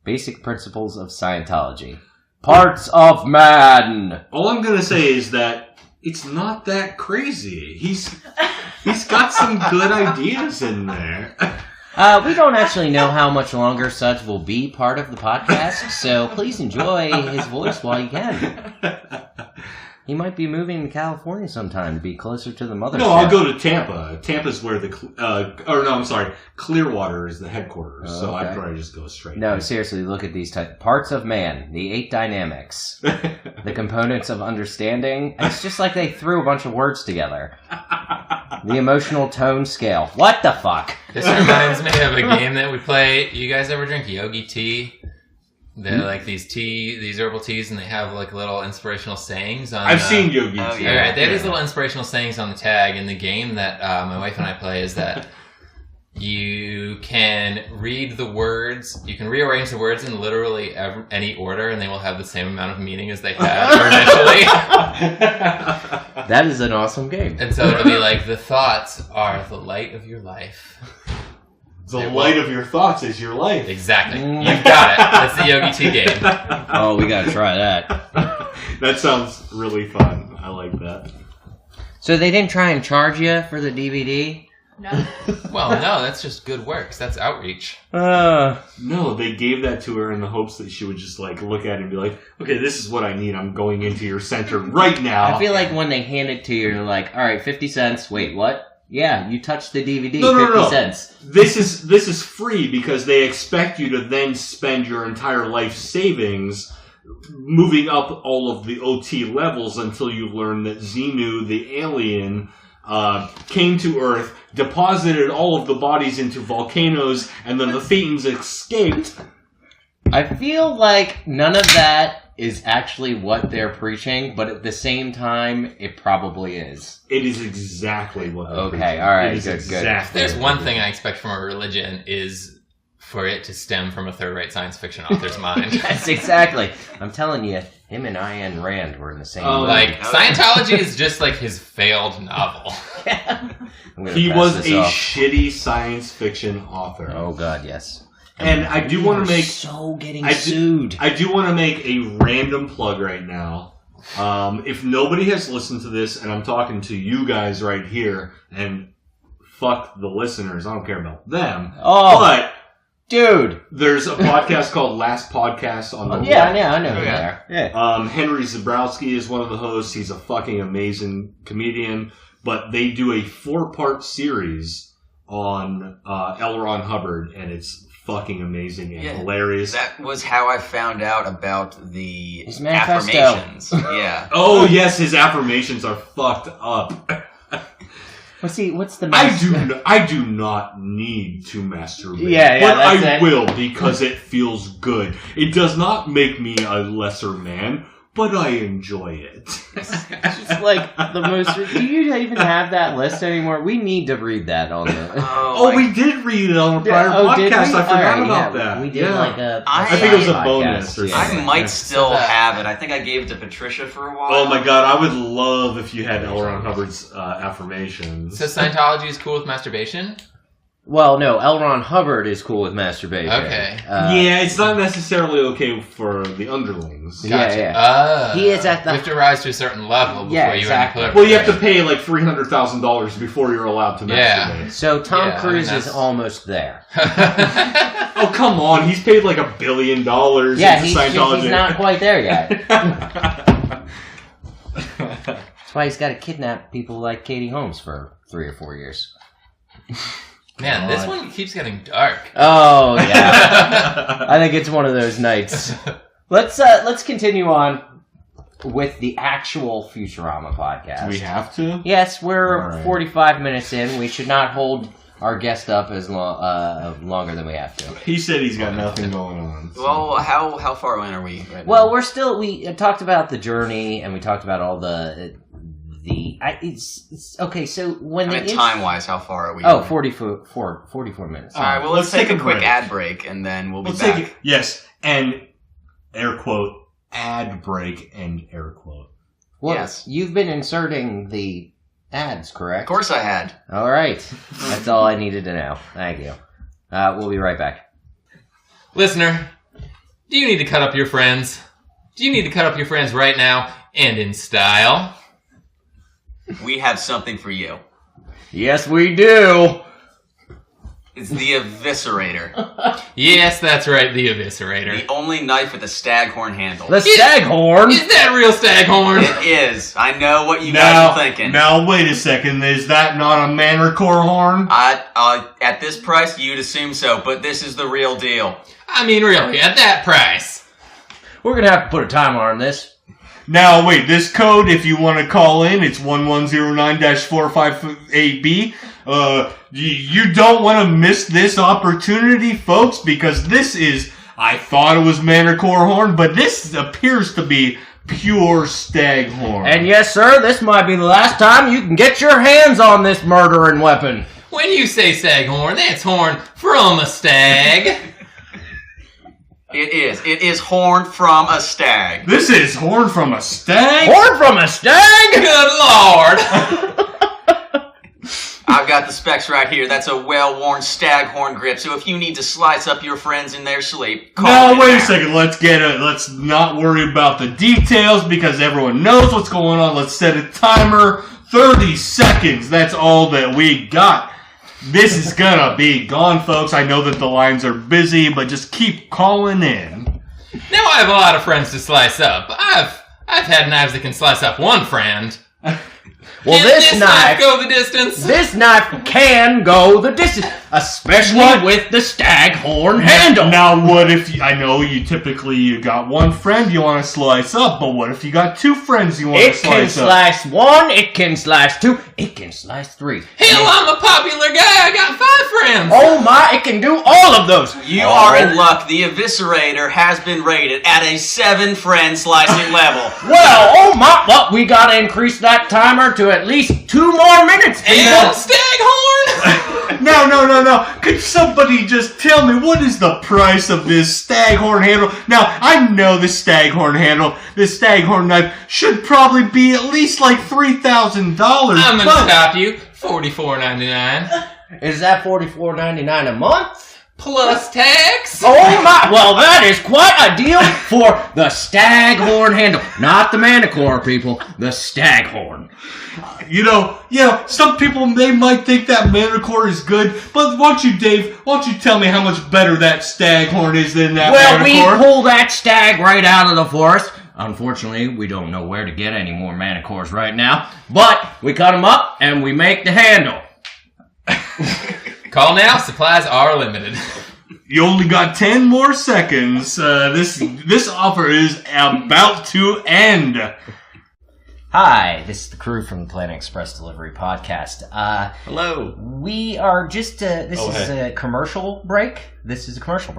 Basic Principles of Scientology. Parts of Man. All I'm going to say is that it's not that crazy. He's got some good ideas in there. We don't actually know how much longer Suds will be part of the podcast, so please enjoy his voice while you can. He might be moving to California sometime to be closer to the mothership. No, I'll go to Tampa. Tampa's where Clearwater is the headquarters, so I'd probably just go straight. No, seriously, look at these parts of man, the 8 dynamics, the components of understanding. It's just like they threw a bunch of words together. The emotional tone scale. What the fuck? This reminds me of a game that we play. You guys ever drink Yogi tea? They're like these herbal teas, and they have like little inspirational sayings on. I've seen Yogi tea. Alright, they have these little inspirational sayings on the tag, and the game that my wife and I play is that you can read the words, you can rearrange the words in literally any order, and they will have the same amount of meaning as they had initially. That is an awesome game. And so it'll be like, the thoughts are the light of your life. The light of your thoughts is your life. Exactly. You've got it. That's the Yogi T game. Oh, we gotta try that. That sounds really fun. I like that. So they didn't try and charge you for the DVD? No. Well, no, that's just good works. That's outreach. No, they gave that to her in the hopes that she would just like look at it and be like, okay, this is what I need. I'm going into your center right now. I feel like when they hand it to you, you're like, all right, 50 cents. Wait, what? Yeah, you touched the DVD. No, 50 cents. This is free because they expect you to then spend your entire life savings moving up all of the OT levels until you learn that Xenu, the alien, came to Earth, deposited all of the bodies into volcanoes, and then the Thetans escaped. I feel like none of that is actually what they're preaching, but at the same time, it probably is. It is exactly what they're preaching. Okay, all right, good. If there's one thing I expect from a religion is for it to stem from a third-rate science fiction author's mind. Yes, exactly. I'm telling you, him and Ayn Rand were in the same movie. Like, Scientology is just like his failed novel. He was a shitty science fiction author. Oh, God, yes. And I do want to make... sued. I do want to make a random plug right now. If nobody has listened to this, and I'm talking to you guys right here, and fuck the listeners, I don't care about them. Oh, but... Dude, there's a podcast called Last Podcast on the Left. Yeah, I know you're there. Yeah. Henry Zabrowski is one of the hosts. He's a fucking amazing comedian. But they do a 4-part series on L. Ron Hubbard, and it's fucking amazing and hilarious. That was how I found out about the his affirmations. Yeah. Oh yes, his affirmations are fucked up. What's the I do not need to masturbate. Yeah, but I it. will because it feels good. It does not make me a lesser man, but I enjoy it. It's just like the most... Do you even have that list anymore? We need to read that on the... we did read it on a prior podcast. I forgot about that. We did like a... I think it was a bonus or something. I might still have it. I think I gave it to Patricia for a while. Oh my god, I would love if you had L. Ron Hubbard's affirmations. So Scientology is cool with masturbation? Well, no, L. Ron Hubbard is cool with masturbation. Okay. Yeah, it's not necessarily okay for the underlings. Gotcha. Yeah. He is at the... You have to rise to a certain level before you put... Well, you have to pay like $300,000 before you're allowed to masturbate. So Tom Cruise is almost there. Oh, come on. He's paid like $1 billion into Scientology. He's not quite there yet. That's why he's got to kidnap people like Katie Holmes for 3 or 4 years. Man, this one keeps getting dark. Oh yeah, I think it's one of those nights. Let's continue on with the actual Futurama podcast. Do we have to? Yes, we're 45 minutes in. We should not hold our guest up as longer than we have to. He said he's got nothing going on. So. Well, how far in are we? Right now? We talked about the journey and we talked about all it's okay. So when time wise, how far are we? Oh, 44 minutes. All right. Well, let's take a quick ad break and then we'll be back. Yes, and air quote ad break and air quote. Well, yes, you've been inserting the ads, correct? Of course, I had. All right, that's all I needed to know. Thank you. We'll be right back. Listener, do you need to cut up your friends? Do you need to cut up your friends right now and in style? We have something for you. Yes, we do. It's the Eviscerator. Yes, that's right, the Eviscerator. The only knife with a staghorn handle. The staghorn? Is that real staghorn? It is. I know what you guys are thinking. Now, wait a second. Is that not a Manticore horn? At this price, you'd assume so, but this is the real deal. I mean, really, at that price. We're going to have to put a timer on this. Now, wait, this code, if you want to call in, it's 1109-458B. You don't want to miss this opportunity, folks, because this is, I thought it was Manticore horn, but this appears to be pure staghorn. And yes, sir, this might be the last time you can get your hands on this murdering weapon. When you say staghorn, that's horn from a stag. It is. It is horn from a stag. This is horn from a stag? Horn from a stag? Good Lord! I've got the specs right here. That's a well-worn stag horn grip. So if you need to slice up your friends in their sleep, No, wait a second. Let's not worry about the details because everyone knows what's going on. Let's set a timer. 30 seconds. That's all that we got. This is gonna be gone, folks. I know that the lines are busy, but just keep calling in. Now I have a lot of friends to slice up. I've had knives that can slice up one friend. Well, Can this knife go the distance? This knife can go the distance, especially with the stag horn handle. Now, what if I know you got one friend you want to slice up, but what if you got two friends you want to slice up? It can slice one, it can slice two, it can slice three. Hell, I'm a popular guy. I got 5 friends. Oh my, it can do all of those. You are in luck. The Eviscerator has been rated at a 7-friend slicing level. Well, oh my, well, we gotta increase that timer to at least 2 more minutes. And staghorn? No. Could somebody just tell me what is the price of this staghorn handle? Now, I know this staghorn handle, this staghorn knife should probably be at least like $3,000. I'm gonna stop you. $44.99. Is that $44.99 a month? Plus tax? Oh my, well that is quite a deal for the staghorn handle. Not the Manicore, people, the staghorn. You know, some people, they might think that Manicore is good, but why don't you tell me how much better that staghorn is than that Manicore? Well, we pull that stag right out of the forest. Unfortunately, we don't know where to get any more Manicores right now, but we cut them up and we make the handle. Call now, supplies are limited. You only got 10 more seconds. This offer is about to end. Hi, this is the crew from the Planet Express Delivery Podcast. Hello. We are just, this is a commercial break. This is a commercial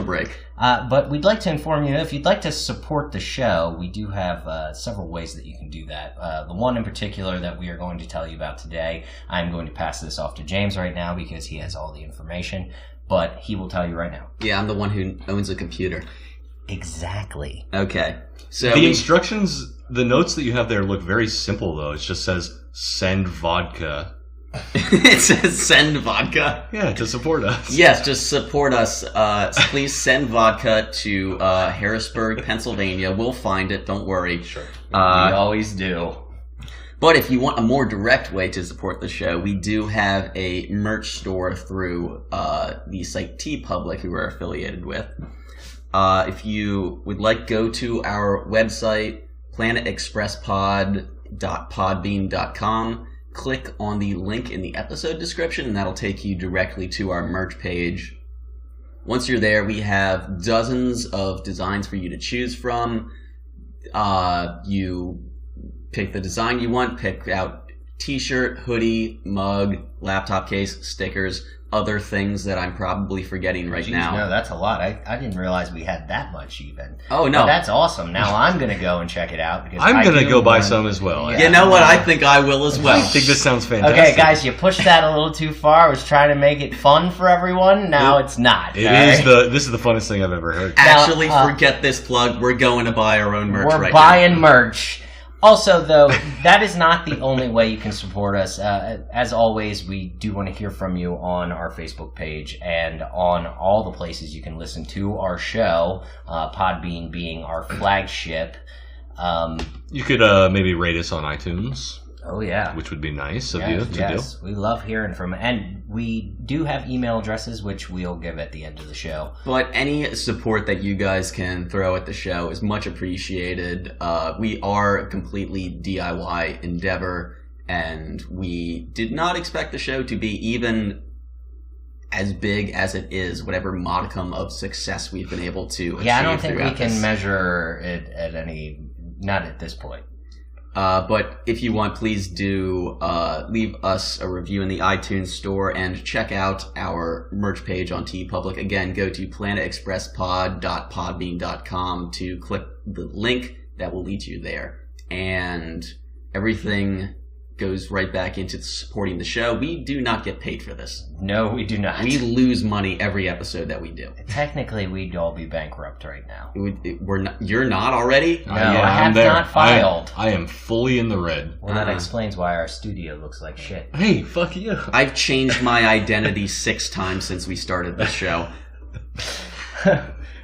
break. But we'd like to inform you, if you'd like to support the show, we do have several ways that you can do that. The one in particular that we are going to tell you about today, I'm going to pass this off to James right now because he has all the information, but he will tell you right now. Yeah, I'm the one who owns a computer. Exactly. Okay. So the instructions, the notes that you have there look very simple, though. It just says, send vodka. It says send vodka. Yeah, to support us. Yes, just support us. Please send vodka to Harrisburg, Pennsylvania. We'll find it. Don't worry. Sure. We always do. But if you want a more direct way to support the show, we do have a merch store through the site TeePublic, who we're affiliated with. If you would like, go to our website, planetexpresspod.podbean.com. Click on the link in the episode description, and that'll take you directly to our merch page. Once you're there, we have dozens of designs for you to choose from. You pick the design you want, pick out t-shirt, hoodie, mug, laptop case, stickers, other things that I'm probably forgetting right now. No, that's a lot. I didn't realize we had that much even. Oh, no. But that's awesome. Now I'm going to go and check it out. Because I'm going to go buy some as well. Yeah. You know what? I think I will as well. I think this sounds fantastic. Okay, guys, you pushed that a little too far. I was trying to make it fun for everyone. Now it's not. This is the funnest thing I've ever heard. Actually, forget this plug. We're going to buy our own merch right now. We're buying merch. Also, though, that is not the only way you can support us. As always, we do want to hear from you on our Facebook page and on all the places you can listen to our show, Podbean being our flagship. You could maybe rate us on iTunes. Oh, yeah. Which would be nice of you to do. Yes, we love hearing from, and we do have email addresses, which we'll give at the end of the show. But any support that you guys can throw at the show is much appreciated. We are a completely DIY endeavor, and we did not expect the show to be even as big as it is, whatever modicum of success we've been able to achieve. Yeah, I don't think we can measure it at not at this point. But if you want, please do leave us a review in the iTunes store and check out our merch page on TeePublic. Again, go to planetexpresspod.podbean.com to click the link that will lead you there. And everything goes right back into supporting the show. We do not get paid for this. No, we do not. We lose money every episode that we do. Technically, we'd all be bankrupt right now. We're not. You're not already? No, I have not filed. I am fully in the red. Well, that explains why our studio looks like shit. Hey, fuck you. I've changed my identity 6 times since we started the show.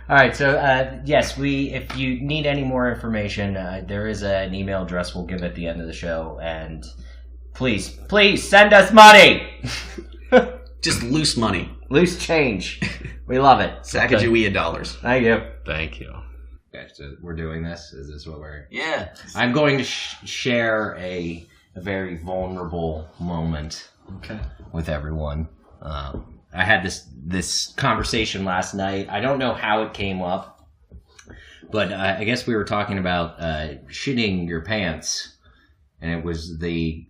All right, so yes, if you need any more information, there is an email address we'll give at the end of the show, and please send us money. Just loose money, loose change. We love it. Sacagawea dollars. Thank you. Thank you. Okay, so we're doing this. Is this what we're? Yeah. I'm going to share a very vulnerable moment. Okay. With everyone. I had this conversation last night. I don't know how it came up, but I guess we were talking about shitting your pants, and it was the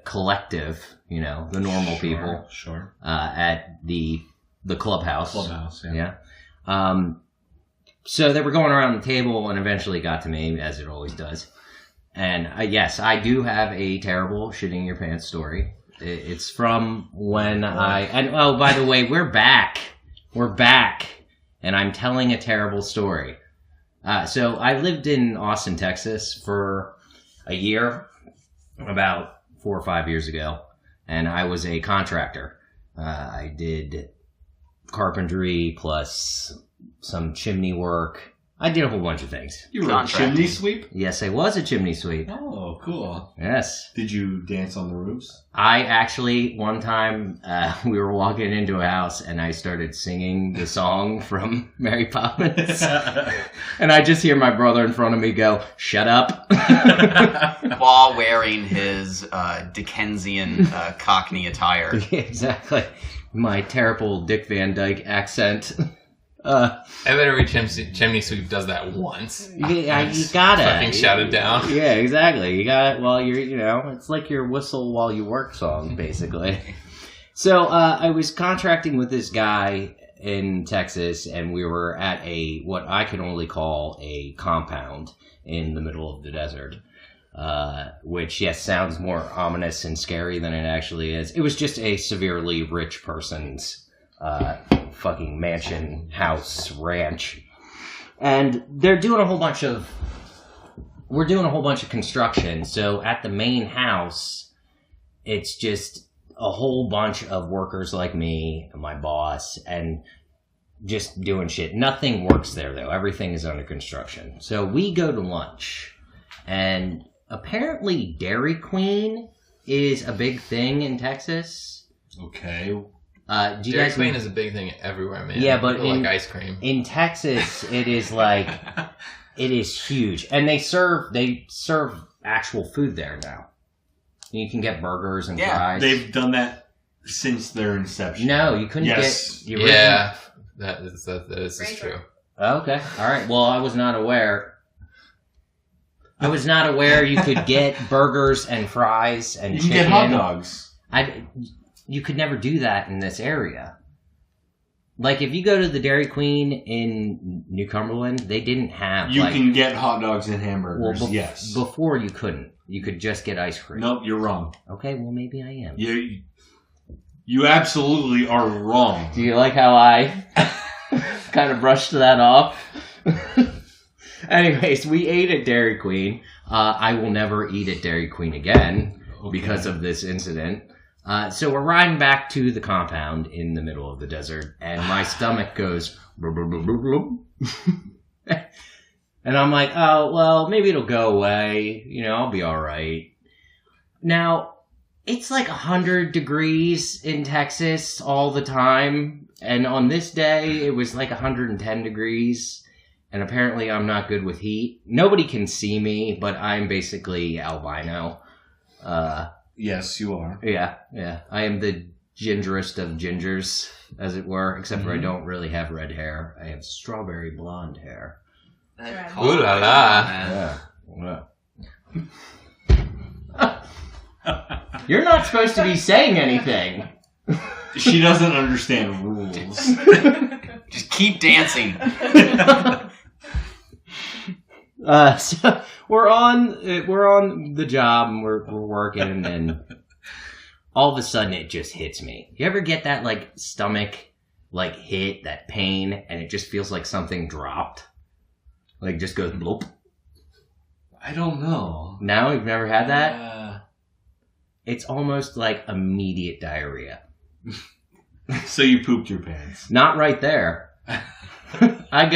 collective, the normal people, sure, at the clubhouse. Clubhouse, yeah. So they were going around the table, and eventually got to me, as it always does. And yes, I do have a terrible shitting your pants story. It's from when by the way, we're back, and I'm telling a terrible story. So I lived in Austin, Texas for a year, about 4 or 5 years ago, and I was a contractor. I did carpentry plus some chimney work. I did a whole bunch of things. You were a chimney sweep? Yes, I was a chimney sweep. Oh, cool. Yes. Did you dance on the roofs? I actually, one time, we were walking into a house and I started singing the song from Mary Poppins. And I just hear my brother in front of me go, "Shut up." While wearing his Dickensian Cockney attire. Exactly. My terrible Dick Van Dyke accent. Every chimney sweep does that once. Yeah, you gotta fucking shout it down. Yeah, exactly. You got it while you're, it's like your whistle while you work song, basically. So I was contracting with this guy in Texas, and we were at what I can only call a compound in the middle of the desert. Which, yes, sounds more ominous and scary than it actually is. It was just a severely rich person's fucking mansion, house, ranch. And we're doing a whole bunch of construction. So at the main house, it's just a whole bunch of workers like me and my boss and just doing shit. Nothing works there, though. Everything is under construction. So we go to lunch, and apparently Dairy Queen is a big thing in Texas. Okay. Dairy Queen is a big thing everywhere, man. Yeah, but like ice cream. In Texas, it is like it is huge, and they serve actual food there now. You can get burgers and fries. They've done that since their inception. No, you couldn't get. That is true. Okay, all right. Well, I was not aware. You could get burgers and fries and you chicken. You can get hot dogs. You could never do that in this area. Like, if you go to the Dairy Queen in New Cumberland, they didn't have, You can get hot dogs and hamburgers, yes. Before you couldn't. You could just get ice cream. Nope, you're wrong. Okay, well, maybe I am. You absolutely are wrong. Do you like how I kind of brushed that off? Anyways, we ate at Dairy Queen. I will never eat at Dairy Queen again because of this incident. So we're riding back to the compound in the middle of the desert, and my stomach goes, blub, blub, blub, blub, blub. And I'm like, oh, well, maybe it'll go away. I'll be all right. Now, it's like 100 degrees in Texas all the time. And on this day, it was like 110 degrees. And apparently I'm not good with heat. Nobody can see me, but I'm basically albino. Yes, you are. Yeah. I am the gingerest of gingers, as it were, except for I don't really have red hair. I have strawberry blonde hair. Ooh la la. Yeah. You're not supposed to be saying anything. She doesn't understand rules. Just keep dancing. So we're on the job and we're working, and then all of a sudden it just hits me. You ever get that like stomach like hit, that pain, and it just feels like something dropped? Like just goes bloop. I don't know. No, you've never had that? It's almost like immediate diarrhea. So you pooped your pants. Not right there. I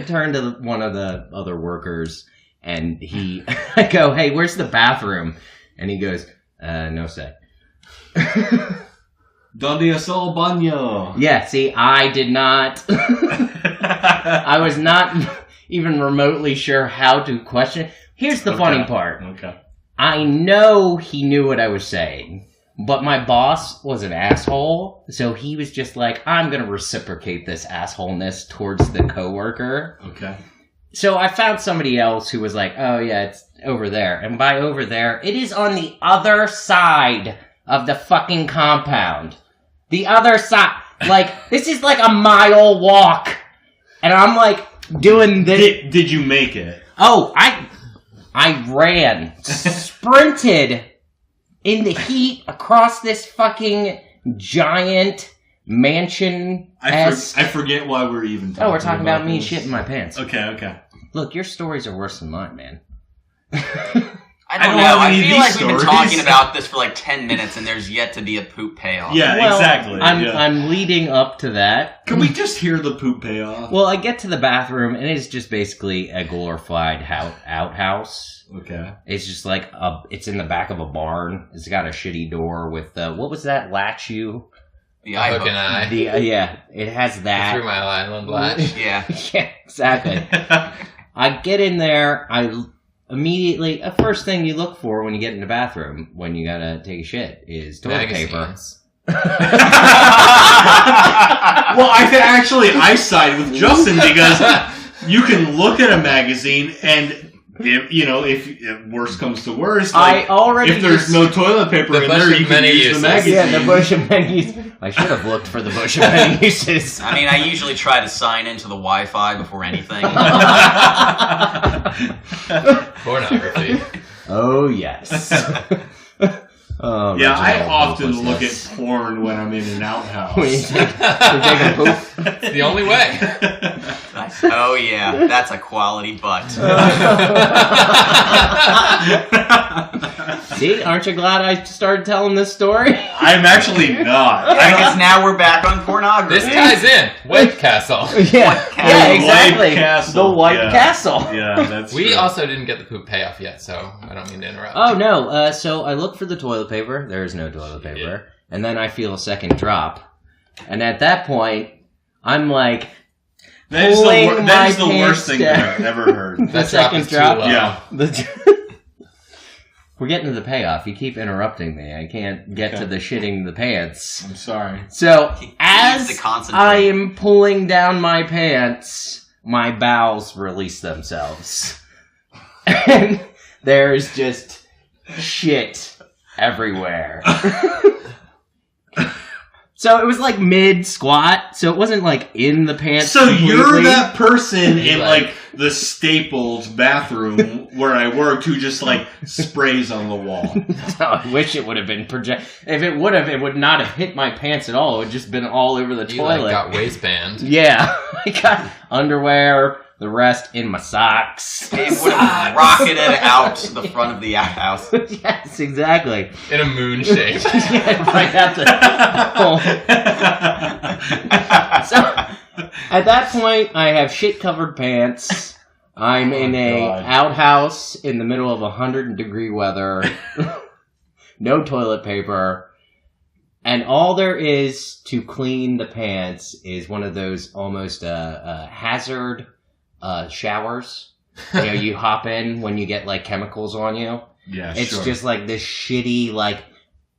turn to one of the other workers, and I go, hey, where's the bathroom? And he goes, no say. Donde es el baño? Yeah, see, I did not. I was not even remotely sure how to question. Here's the funny part. Okay. I know he knew what I was saying, but my boss was an asshole, so he was just like, I'm going to reciprocate this assholeness towards the coworker. Okay. So I found somebody else who was like, oh yeah, it's over there. And by over there, it is on the other side of the fucking compound. The other side. Like, this is like a mile walk. And I'm like doing this. Did you make it? Oh, I ran, sprinted in the heat across this fucking giant mansion. I forget why we're even talking. Oh, we're talking about me this. shitting my pants. Okay. Look, your stories are worse than mine, man. I don't know. I feel like we've been talking about this for like 10 minutes, and there's yet to be a poop payoff. Yeah, well, exactly. I'm leading up to that. Can we just hear the poop payoff? Well, I get to the bathroom, and it's just basically a glorified outhouse. Okay. It's just like it's in the back of a barn. It's got a shitty door with what was that latch you? The eye hook and eye. Yeah, it has that. Through my island latch. Yeah. Yeah, exactly. I get in there. Immediately, the first thing you look for when you get in the bathroom, when you gotta take a shit, is toilet paper. Well, I side with Justin because you can look at a magazine and, if worst comes to worst, like, if there's no toilet paper in there, you can use the magazine. Yeah, the bush of many uses. I should have looked for the bush of many uses. I mean, I usually try to sign into the Wi-Fi before anything. Pornography. Oh, yes. Oh, yeah, I often look at porn when I'm in an outhouse. When you take a poop? It's the only way. Oh, yeah. That's a quality butt. See, aren't you glad I started telling this story? I'm actually not. Because now we're back on pornography. This ties in. White Castle. Yeah, exactly. White Castle. The White Castle. Yeah, that's We true. also didn't get the poop payoff yet, so I don't mean to interrupt. Oh, no. So I look for the toilet paper. There is no toilet paper. Yeah. And then I feel a second drop. And at that point, I'm like, that is the worst thing I've ever heard. That second drop. Yeah. We're getting to the payoff. You keep interrupting me. I can't get to the shitting the pants. I'm sorry. So, as I am pulling down my pants, my bowels release themselves. And there's just shit everywhere. So it was like mid-squat, so it wasn't like in the pants So completely. you're that person in like the Staples bathroom where I worked who just like sprays on the wall. No, I wish it would have been project. If it would have, it would not have hit my pants at all. It would have just been all over the toilet. You got waistband. Yeah, I got underwear, the rest in my socks. It would have rocketed out the front of the outhouse. Yes, exactly. In a moon shape. Yeah, right at the So, at that point, I have shit-covered pants. I'm in a outhouse in the middle of 100-degree weather. No toilet paper. And all there is to clean the pants is one of those almost hazard showers. You know, you hop in when you get like chemicals on you. Yeah, It's just like this shitty like,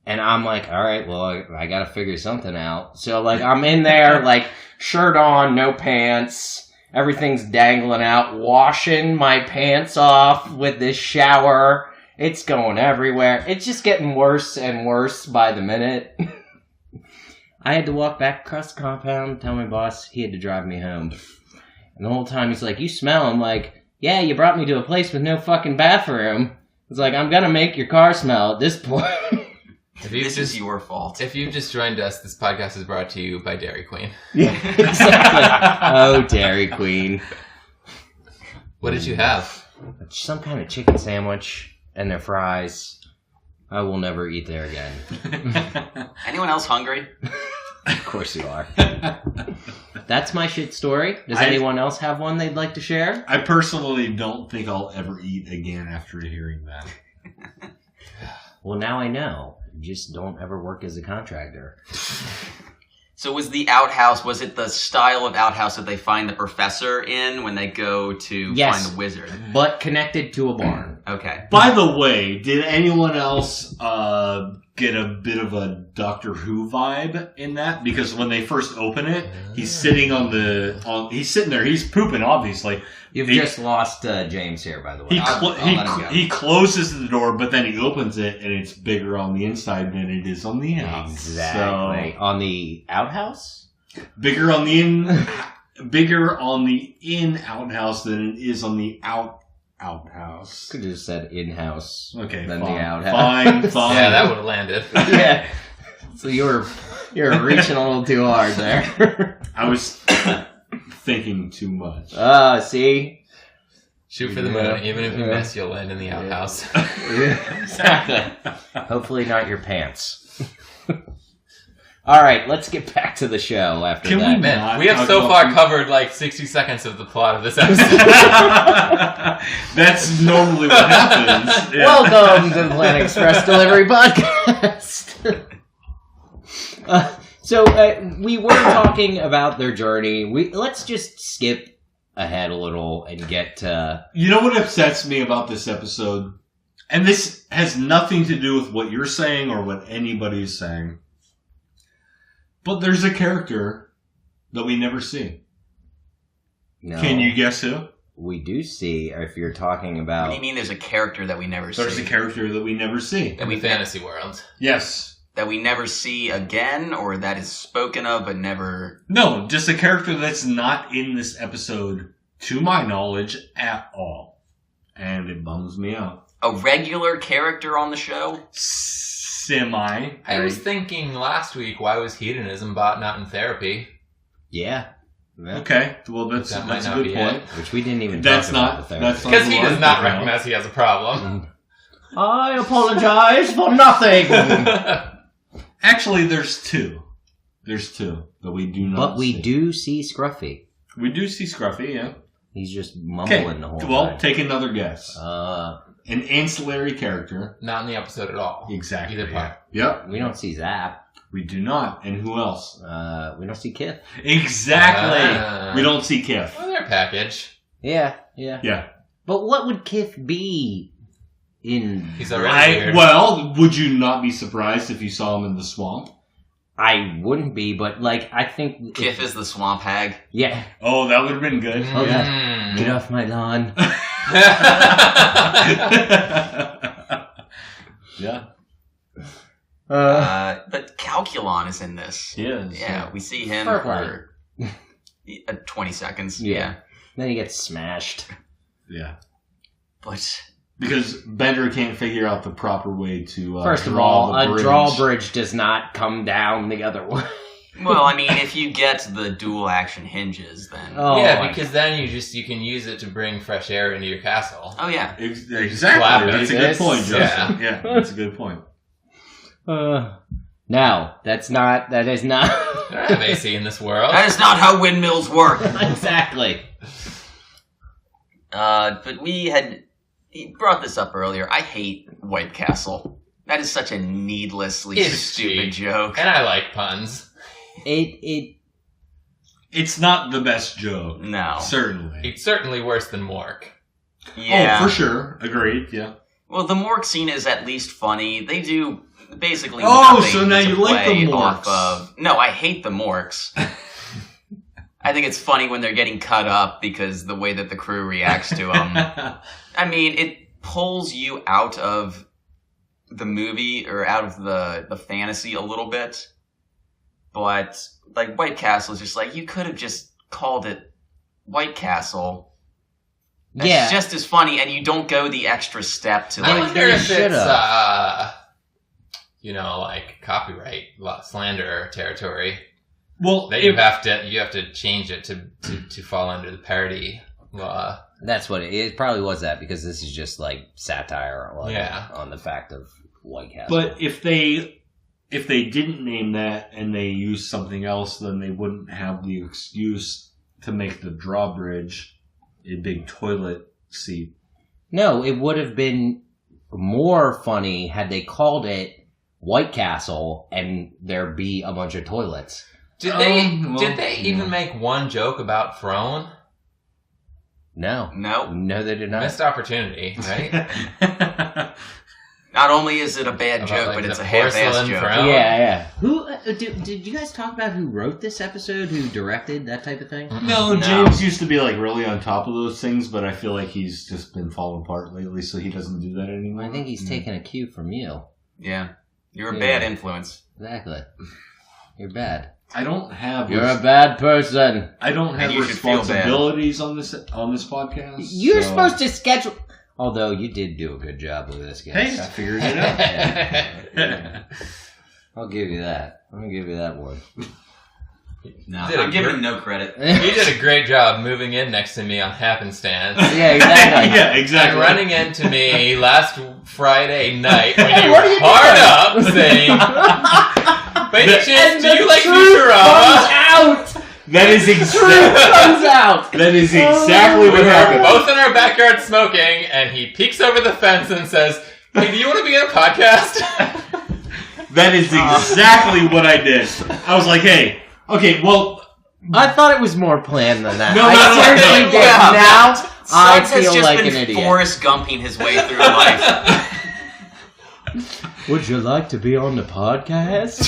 and I'm like, all right, well, I gotta figure something out. So like, I'm in there like shirt on, no pants, everything's dangling out, washing my pants off with this shower. It's going everywhere. It's just getting worse and worse by the minute. I had to walk back across the compound, tell my boss he had to drive me home. And the whole time he's like, you smell. I'm like, yeah, you brought me to a place with no fucking bathroom. It's like, I'm gonna make your car smell at this point. This is your fault. If you've just joined us, this podcast is brought to you by Dairy Queen. Yeah, exactly. Oh, Dairy Queen. What did you have? Some kind of chicken sandwich and their fries. I will never eat there again. Anyone else hungry? Of course you are. That's my shit story. Does anyone else have one they'd like to share? I personally don't think I'll ever eat again after hearing that. Well, now I know. Just don't ever work as a contractor. So was the outhouse, was it the style of outhouse that they find the professor in when they go to find the wizard? But connected to a barn. Okay. By the way, did anyone else get a bit of a Doctor Who vibe in that? Because when they first open it, he's sitting he's sitting there, he's pooping, obviously. You've just lost James here, by the way. He closes the door, but then he opens it, and it's bigger on the inside than it is on the outside. Exactly. So, on the outhouse? Bigger on the in outhouse than it is on the outhouse. Could have just said in-house. Okay, than fine. The outhouse. Fine. Yeah, that would have landed. Yeah. So you're reaching a little too hard there. I was thinking too much. See? Shoot for the moon. Even if you miss, you'll land in the outhouse. Yeah, exactly. Hopefully not your pants. All right, let's get back to the show after that. We have so far covered like 60 seconds of the plot of this episode. That's normally what happens. Yeah. Welcome to the Planet Express Delivery Podcast. So we were talking about their journey. Let's just skip ahead a little and get to... You know what upsets me about this episode? And this has nothing to do with what you're saying or what anybody's saying. But there's a character that we never see. No. Can you guess who? We do see, if you're talking about... What do you mean there's a character that we never see? There's a character that we never see. In the fantasy world. Yes. That we never see again, or that is spoken of but never... No, just a character that's not in this episode, to my knowledge, at all. And it bums me out. A regular character on the show? Semi. I was thinking last week, why was hedonism bot not in therapy? Yeah. Okay, well that's a good point. Which we didn't even talk about. That's because he does not recognize he has a problem. I apologize for nothing. Actually, there's two. There's two that we do not But we do see Scruffy. We do see Scruffy, yeah. He's just mumbling the whole time. Well, take another guess. An ancillary character. Not in the episode at all. Exactly. Either part. Yep. We don't see Zap. We do not. And who else? We don't see Kith. Exactly. We don't see Kith. Well, they're a package. Yeah. But what would Kith be in... He's already weird. Well, would you not be surprised if you saw him in the swamp? I wouldn't be, but, like, I think... Kith is the swamp hag? Yeah. Oh, that would have been good. Oh, yeah. Get off my lawn. Yeah. But Calculon is in this. Yes. Yeah, we see him for 20 seconds. Yeah. Then he gets smashed. Yeah. But... Because Bender can't figure out the proper way to First of all, a drawbridge does not come down the other way. Well, I mean, if you get the dual action hinges, then... Oh, yeah, because then you can use it to bring fresh air into your castle. Oh, yeah. Exactly. That's a good point, Justin. Yeah, that's a good point. No, that is not... They don't have AC in this world. That is not how windmills work. Exactly. But he brought this up earlier. I hate White Castle. That is such a needlessly stupid joke. And I like puns. It's not the best joke. No. Certainly. It's certainly worse than Mork. Yeah. Oh, for sure. Agreed, yeah. Well, the Mork scene is at least funny. They do basically so now you like the Morks. No, I hate the Morks. I think it's funny when they're getting cut up because the way that the crew reacts to them. I mean, it pulls you out of the movie or out of the fantasy a little bit. But, like, White Castle is just like, you could have just called it White Castle That's just as funny, and you don't go the extra step to. I wonder if it's like copyright slander territory. Well, that you have to change it to fall under the parody law. That's what it probably was, that because this is just like satire on the fact of White Castle. But if they didn't name that and they used something else, then they wouldn't have the excuse to make the drawbridge a big toilet seat. No, it would have been more funny had they called it White Castle and there be a bunch of toilets. Did they even make one joke about Throne? No, they did not. Missed opportunity, right? Not only is it a bad joke, but it's a half-assed joke. Yeah. Who did you guys talk about? Who wrote this episode? Who directed that type of thing? No, James used to be like really on top of those things, but I feel like he's just been falling apart lately, so he doesn't do that anymore. I think he's taken a cue from you. Yeah, you're a bad influence. Exactly, you're bad. I don't have. You're a bad person. I don't have responsibilities on this podcast. You're supposed to schedule. Although you did do a good job with this, guys. Hey, I figured it out. Yeah. I'll give you that. I'm gonna give you that one. No, I'm giving him no credit. You did a great job moving in next to me on happenstance. Yeah, exactly. Yeah, exactly. And running into me last Friday night when you were hard up saying, by any chance, do you like Futurama? That is exactly what happened. Both in our backyard smoking, and he peeks over the fence and says, "Hey, do you want to be in a podcast?" That is exactly what I did. I was like, "Hey, okay, well." I thought it was more planned than that. No, I seriously did. Now I feel like an idiot. Forrest Gumping his way through life. Would you like to be on the podcast?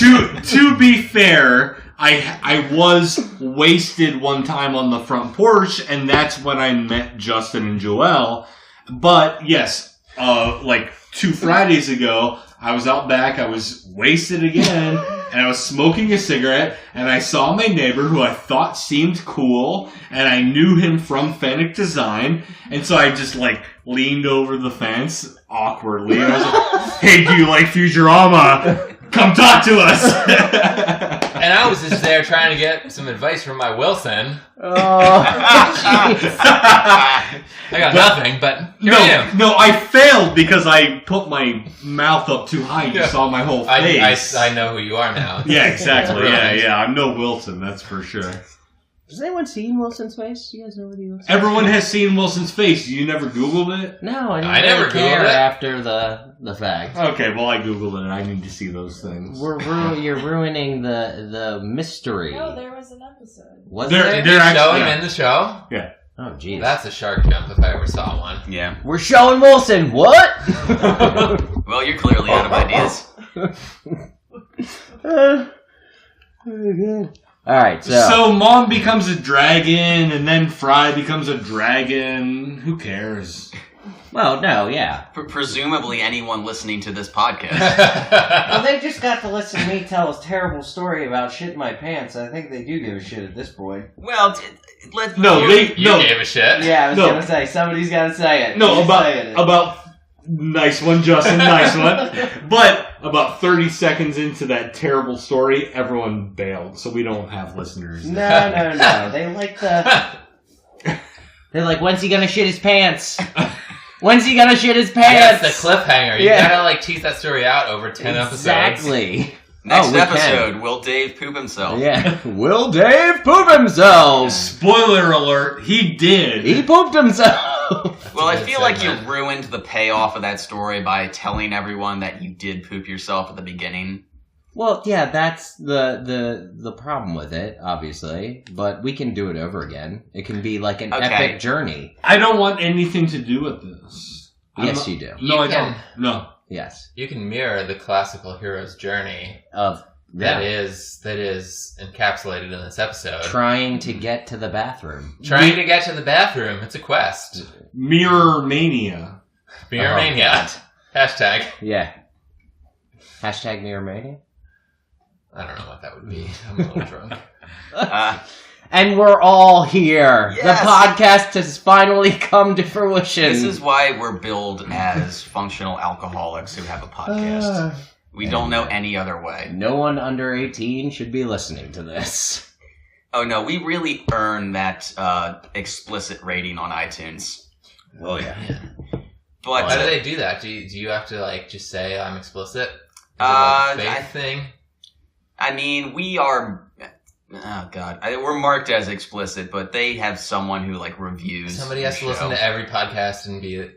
To be fair, I was wasted one time on the front porch, and that's when I met Justin and Joelle. But yes, like 2 Fridays ago, I was out back, I was wasted again, and I was smoking a cigarette, and I saw my neighbor who I thought seemed cool, and I knew him from Fennec Design, and so I just leaned over the fence awkwardly, and I was like, "Hey, do you like Futurama? Come talk to us." And I was just there trying to get some advice from my Wilson. Oh, jeez. I got nothing, but here I am. No, I failed because I put my mouth up too high. You saw my whole face. I know who you are now. Yeah, exactly. Yeah. I'm no Wilson, that's for sure. Has anyone seen Wilson's face? Do you guys know what he looks like? Everyone has seen Wilson's face. You never Googled it? No, I never care Googled it. after the fact. Okay, well, I Googled it. I need to see those things. You're ruining the mystery. No, there was an episode. Was there? They're showing him in the show? Yeah. Oh, jeez. That's a shark jump if I ever saw one. Yeah. We're showing Wilson. What? Well, you're clearly out of ideas. All right, so Mom becomes a dragon, and then Fry becomes a dragon. Who cares? Well, no, yeah. Presumably anyone listening to this podcast. Well, they just got to listen to me tell a terrible story about shit in my pants. I think they do give a shit at this point. Well, let's... You gave a shit. Yeah, I was going to say, somebody's got to say it. No, about nice one, Justin, nice one. But about 30 seconds into that terrible story, everyone bailed, so we don't have listeners. No. They like They're like, when's he gonna shit his pants? When's he gonna shit his pants? That's the cliffhanger. You gotta tease that story out over 10 episodes. Exactly. Next episode, will Dave poop himself? Yeah. Will Dave poop himself? Spoiler alert, he did. He pooped himself. Well, I feel like you ruined the payoff of that story by telling everyone that you did poop yourself at the beginning. Well, yeah, that's the problem with it, obviously. But we can do it over again. It can be like an epic journey. I don't want anything to do with this. Yes, you do. No, I don't. No. Yes. You can mirror the classical hero's journey of that is encapsulated in this episode. Trying to get to the bathroom. Trying to get to the bathroom. It's a quest. Mirror Mania. Mirror Mania. Hashtag. Yeah. Hashtag Mirror Mania? I don't know what that would be. I'm a little drunk. And we're all here. Yes. The podcast has finally come to fruition. This is why we're billed as functional alcoholics who have a podcast. We don't know any other way. No one under 18 should be listening to this. Oh no, we really earn that explicit rating on iTunes. Oh yeah. But how do they do that? Do you have to like just say I'm explicit? Is it like a faith thing? I mean, we are. Oh god, we're marked as explicit, but they have someone who like reviews. Somebody has to listen to every podcast and be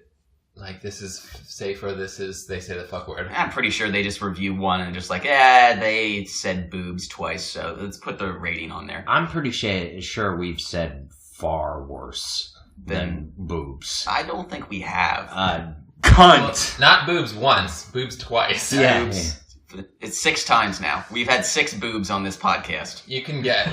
like, "This is safe," or "This is." They say the fuck word. I'm pretty sure they just review one and just like, they said boobs twice, so let's put the rating on there. I'm pretty sure we've said far worse than boobs. I don't think we have. Cunt. Well, not boobs once, boobs twice. Yeah. Boobs. It's 6 times now. We've had 6 boobs on this podcast. You can get.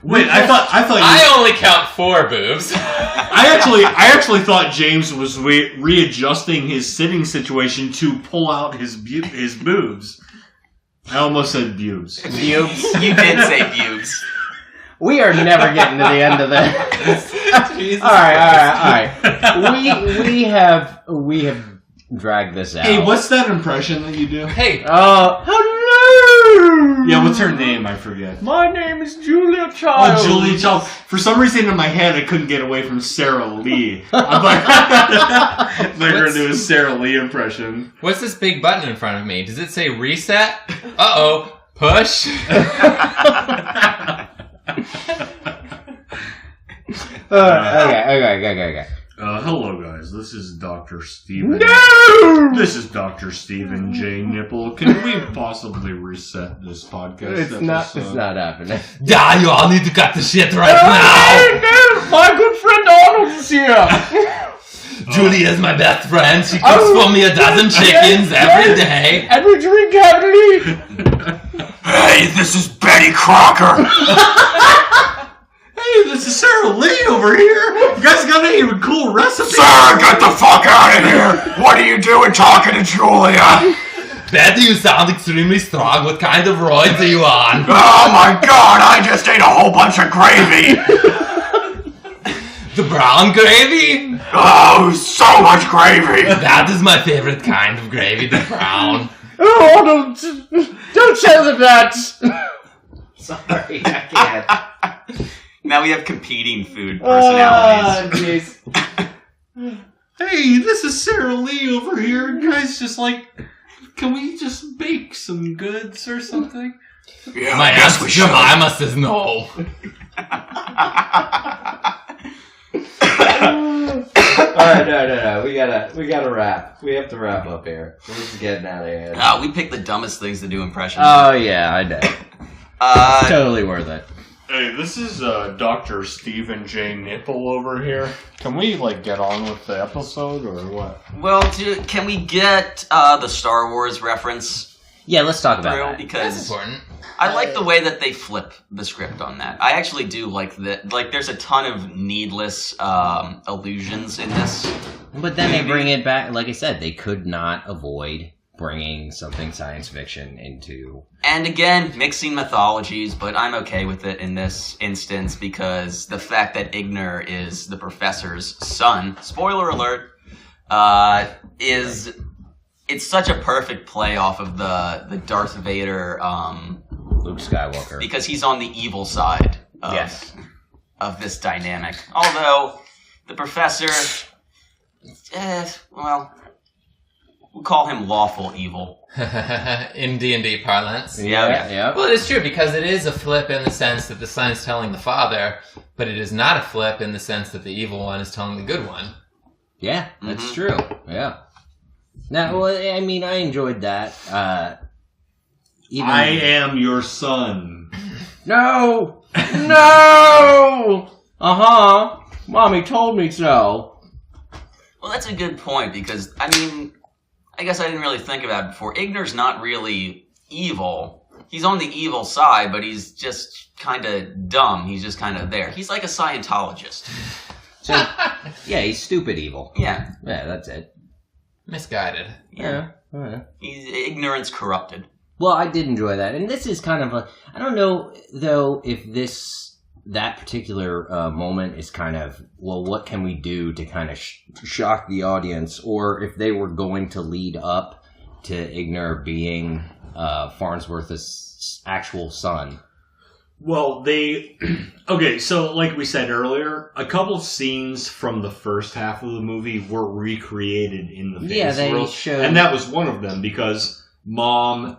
Wait, I thought I only count 4 boobs. I actually thought James was readjusting his sitting situation to pull out his boobs. I almost said bubes. Bubes? You did say bubes. We are never getting to the end of this. All right. We have dragged this out. Hey, what's that impression that you do? Hey, hello. Yeah, what's her name? I forget. My name is Julia Child. Oh, Julia Child. For some reason in my head, I couldn't get away from Sarah Lee. I'm like, they're going to do a Sarah Lee impression. what's this big button in front of me? Does it say reset? Uh-oh. Push? Okay. Hello, guys. This is Dr. Steven. No! This is Dr. Stephen J. Nipple. Can we possibly reset this podcast? It's not happening. Yeah, you all need to cut the shit right now. No, my good friend Arnold is here. Julie is my best friend. She cooks for me 12 chickens every day. And we drink heavily. Hey, this is Betty Crocker. Hey, this is Sarah Lee over here. You guys got any cool recipes? Sir, get the fuck out of here. What are you doing talking to Julia? Betty, you sound extremely strong. What kind of roids are you on? Oh my god, I just ate a whole bunch of gravy. The brown gravy? Oh, so much gravy. That is my favorite kind of gravy, the brown. Oh, don't say that. Sorry, I can't. Now we have competing food personalities. Hey, this is Sarah Lee over here. Guys, just like, can we just bake some goods or something? Yeah, My answer Jemima says no. Alright, no. We gotta wrap. We have to wrap up here. We're just getting out of here. We picked the dumbest things to do impressions. Oh yeah, I know. Totally worth it. Hey, this is Dr. Stephen J. Nipple over here. Can we, get on with the episode, or what? Well, can we get the Star Wars reference? Yeah, let's talk about that. Because That's important. I like the way that they flip the script on that. I actually do like that. Like, there's a ton of needless allusions in this. But then they bring it back. Like I said, they could not avoid bringing something science fiction into... And again, mixing mythologies, but I'm okay with it in this instance because the fact that Ignor is the professor's son, spoiler alert, is... It's such a perfect play off of the Darth Vader... Luke Skywalker. Because he's on the evil side of this dynamic. Although, the professor... we'll call him lawful evil. In D&D parlance. Yeah. Well, it is true, because it is a flip in the sense that the son is telling the father, but it is not a flip in the sense that the evil one is telling the good one. Yeah, that's true. Yeah. Now, well, I mean, I enjoyed that. I am your son. No! Uh-huh. Mommy told me so. Well, that's a good point, because, I mean... I guess I didn't really think about it before. Ignor's not really evil. He's on the evil side, but he's just kind of dumb. He's just kind of there. He's like a Scientologist. So, yeah, he's stupid evil. Yeah. Yeah, that's it. Misguided. Yeah. He's ignorance corrupted. Well, I did enjoy that. And this is kind of I don't know, though, if that particular moment is kind of, well, what can we do to kind of shock the audience? Or if they were going to lead up to Ignor being Farnsworth's actual son. Well, okay, so like we said earlier, a couple scenes from the first half of the movie were recreated in the fantasy world. Showed... And that was one of them, because Mom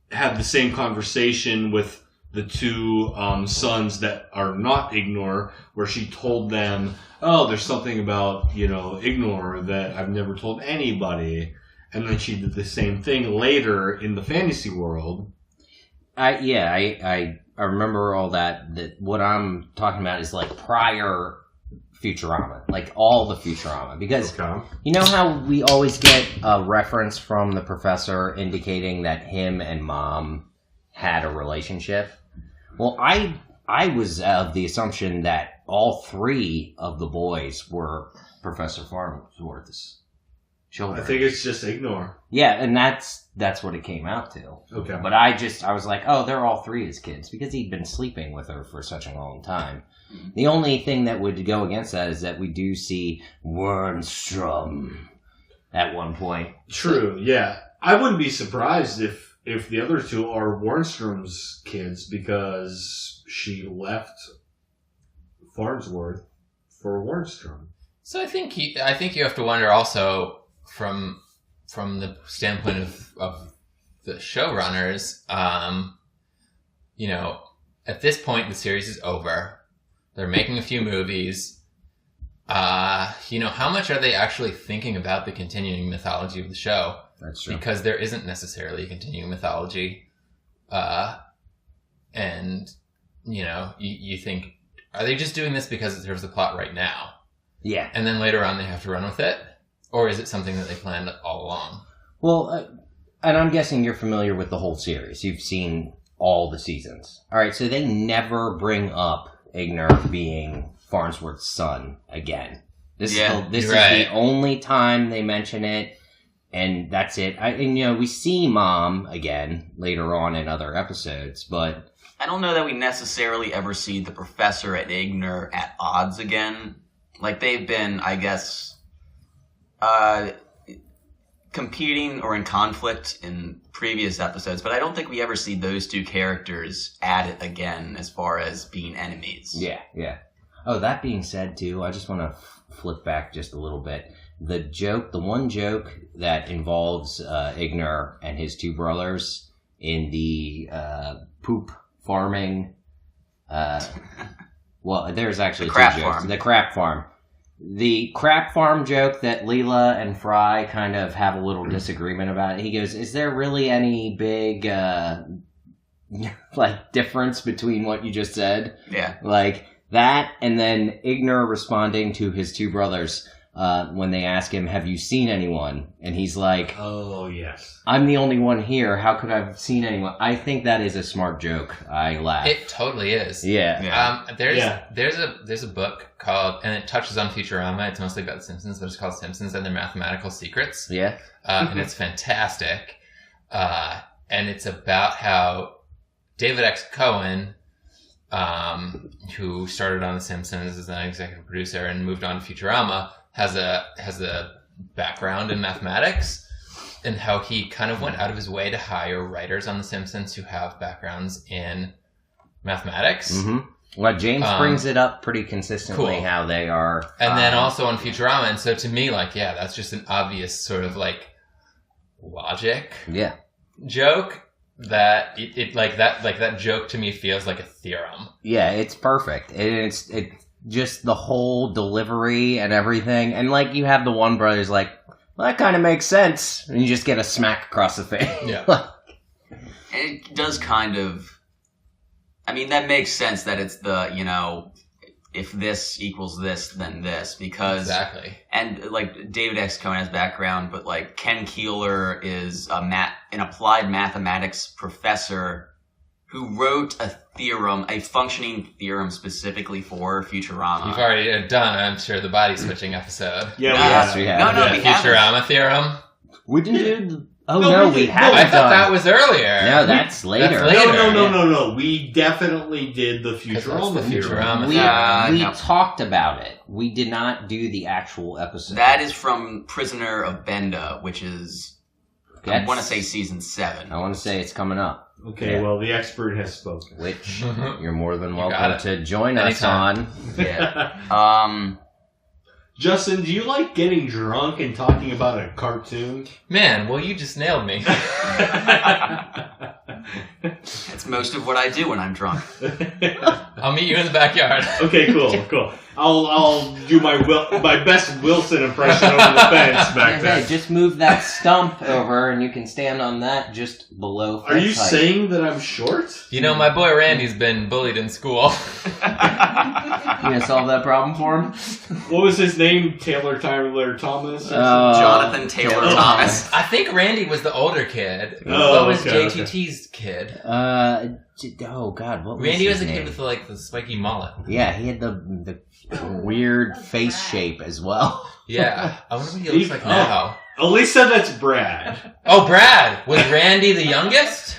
had the same conversation with the two sons that are not Ignor, where she told them, oh, there's something about, Ignor that I've never told anybody. And then she did the same thing later in the fantasy world. I remember all that what I'm talking about is like prior Futurama, like all the Futurama, because you know how we always get a reference from the professor indicating that him and Mom had a relationship. Well, I was of the assumption that all three of the boys were Professor Farnsworth's children. I think it's just Ignor. Yeah, and that's what it came out to. Okay. But I was like, oh, they're all three his kids, because he'd been sleeping with her for such a long time. The only thing that would go against that is that we do see Wernstrom at one point. True, yeah. I wouldn't be surprised if the other two are Wernstrom's kids, because she left Farnsworth for Wernstrom. So I think you have to wonder also from the standpoint of the showrunners, at this point the series is over. They're making a few movies. How much are they actually thinking about the continuing mythology of the show? That's true. Because there isn't necessarily a continuing mythology. You think, are they just doing this because it serves the plot right now? Yeah. And then later on they have to run with it? Or is it something that they planned all along? Well, and I'm guessing you're familiar with the whole series. You've seen all the seasons. All right, so they never bring up Ignor being Farnsworth's son again. This is the only time they mention it, and that's it. We see Mom again later on in other episodes, but I don't know that we necessarily ever see the Professor and Ignor at odds again. Like, they've been, I guess, competing or in conflict in previous episodes, but I don't think we ever see those two characters at it again as far as being enemies. Yeah. Oh, that being said, too, I just want to flip back just a little bit. The one joke that involves Ignor and his two brothers in the poop farming. Well, there's actually two jokes. Farm. The crap farm. The crap farm joke that Leela and Fry kind of have a little disagreement about. He goes, is there really any big difference between what you just said? Yeah. Like that, and then Ignor responding to his two brothers when they ask him, have you seen anyone? And he's like, oh, yes. I'm the only one here. How could I have seen anyone? I think that is a smart joke. I laugh. It totally is. Yeah. There's a book called, and it touches on Futurama. It's mostly about The Simpsons, but it's called Simpsons and Their Mathematical Secrets. Yeah. And it's fantastic. And it's about how David X. Cohen, who started on The Simpsons as an executive producer and moved on to Futurama, has a background in mathematics, and how he kind of went out of his way to hire writers on The Simpsons who have backgrounds in mathematics. Mm-hmm. Well, James brings it up pretty consistently, cool. How they are. And then also on Futurama, and so to me, that's just an obvious sort of logic joke. That that joke to me feels like a theorem. Yeah, it's perfect. It's just the whole delivery and everything. And you have the one brother's like, well, that kind of makes sense. And you just get a smack across the face. Yeah. It does kind of, that makes sense that it's the, if this equals this, then this, because exactly. And David X. Cohen has background, but Ken Keeler is an applied mathematics professor who wrote a functioning theorem specifically for Futurama. You've already done, I'm sure, the body switching episode. Yeah, we have. No, we haven't. Futurama theorem. We didn't do Oh, no, we haven't I thought that was earlier. No, that's later. No. We definitely did the Futurama. We talked about it. We did not do the actual episode. That is from Prisoner of Benda, which is, I want to say season 7. I want to say it's coming up. Okay, well, the expert has spoken. Which you're more than welcome to join us on. Yeah. Justin, do you like getting drunk and talking about a cartoon? Man, well, you just nailed me. That's most of what I do when I'm drunk. I'll meet you in the backyard. Okay, cool. I'll do my best Wilson impression over the fence back there. Hey, just move that stump over and you can stand on that just below fence Are you height. saying that I'm short? You know, my boy Randy's been bullied in school. You gonna solve that problem for him? What was his name? Tyler Thomas? Jonathan Taylor Thomas. I think Randy was the older kid. Oh, what was okay, JTT's kid? Oh God, what was Randy his was a name? kid with like the spiky mullet. Yeah, he had the weird face shape as well. Yeah, I wonder what he looks like now. Elisa, that's Brad. Oh, Brad! Was Randy the youngest?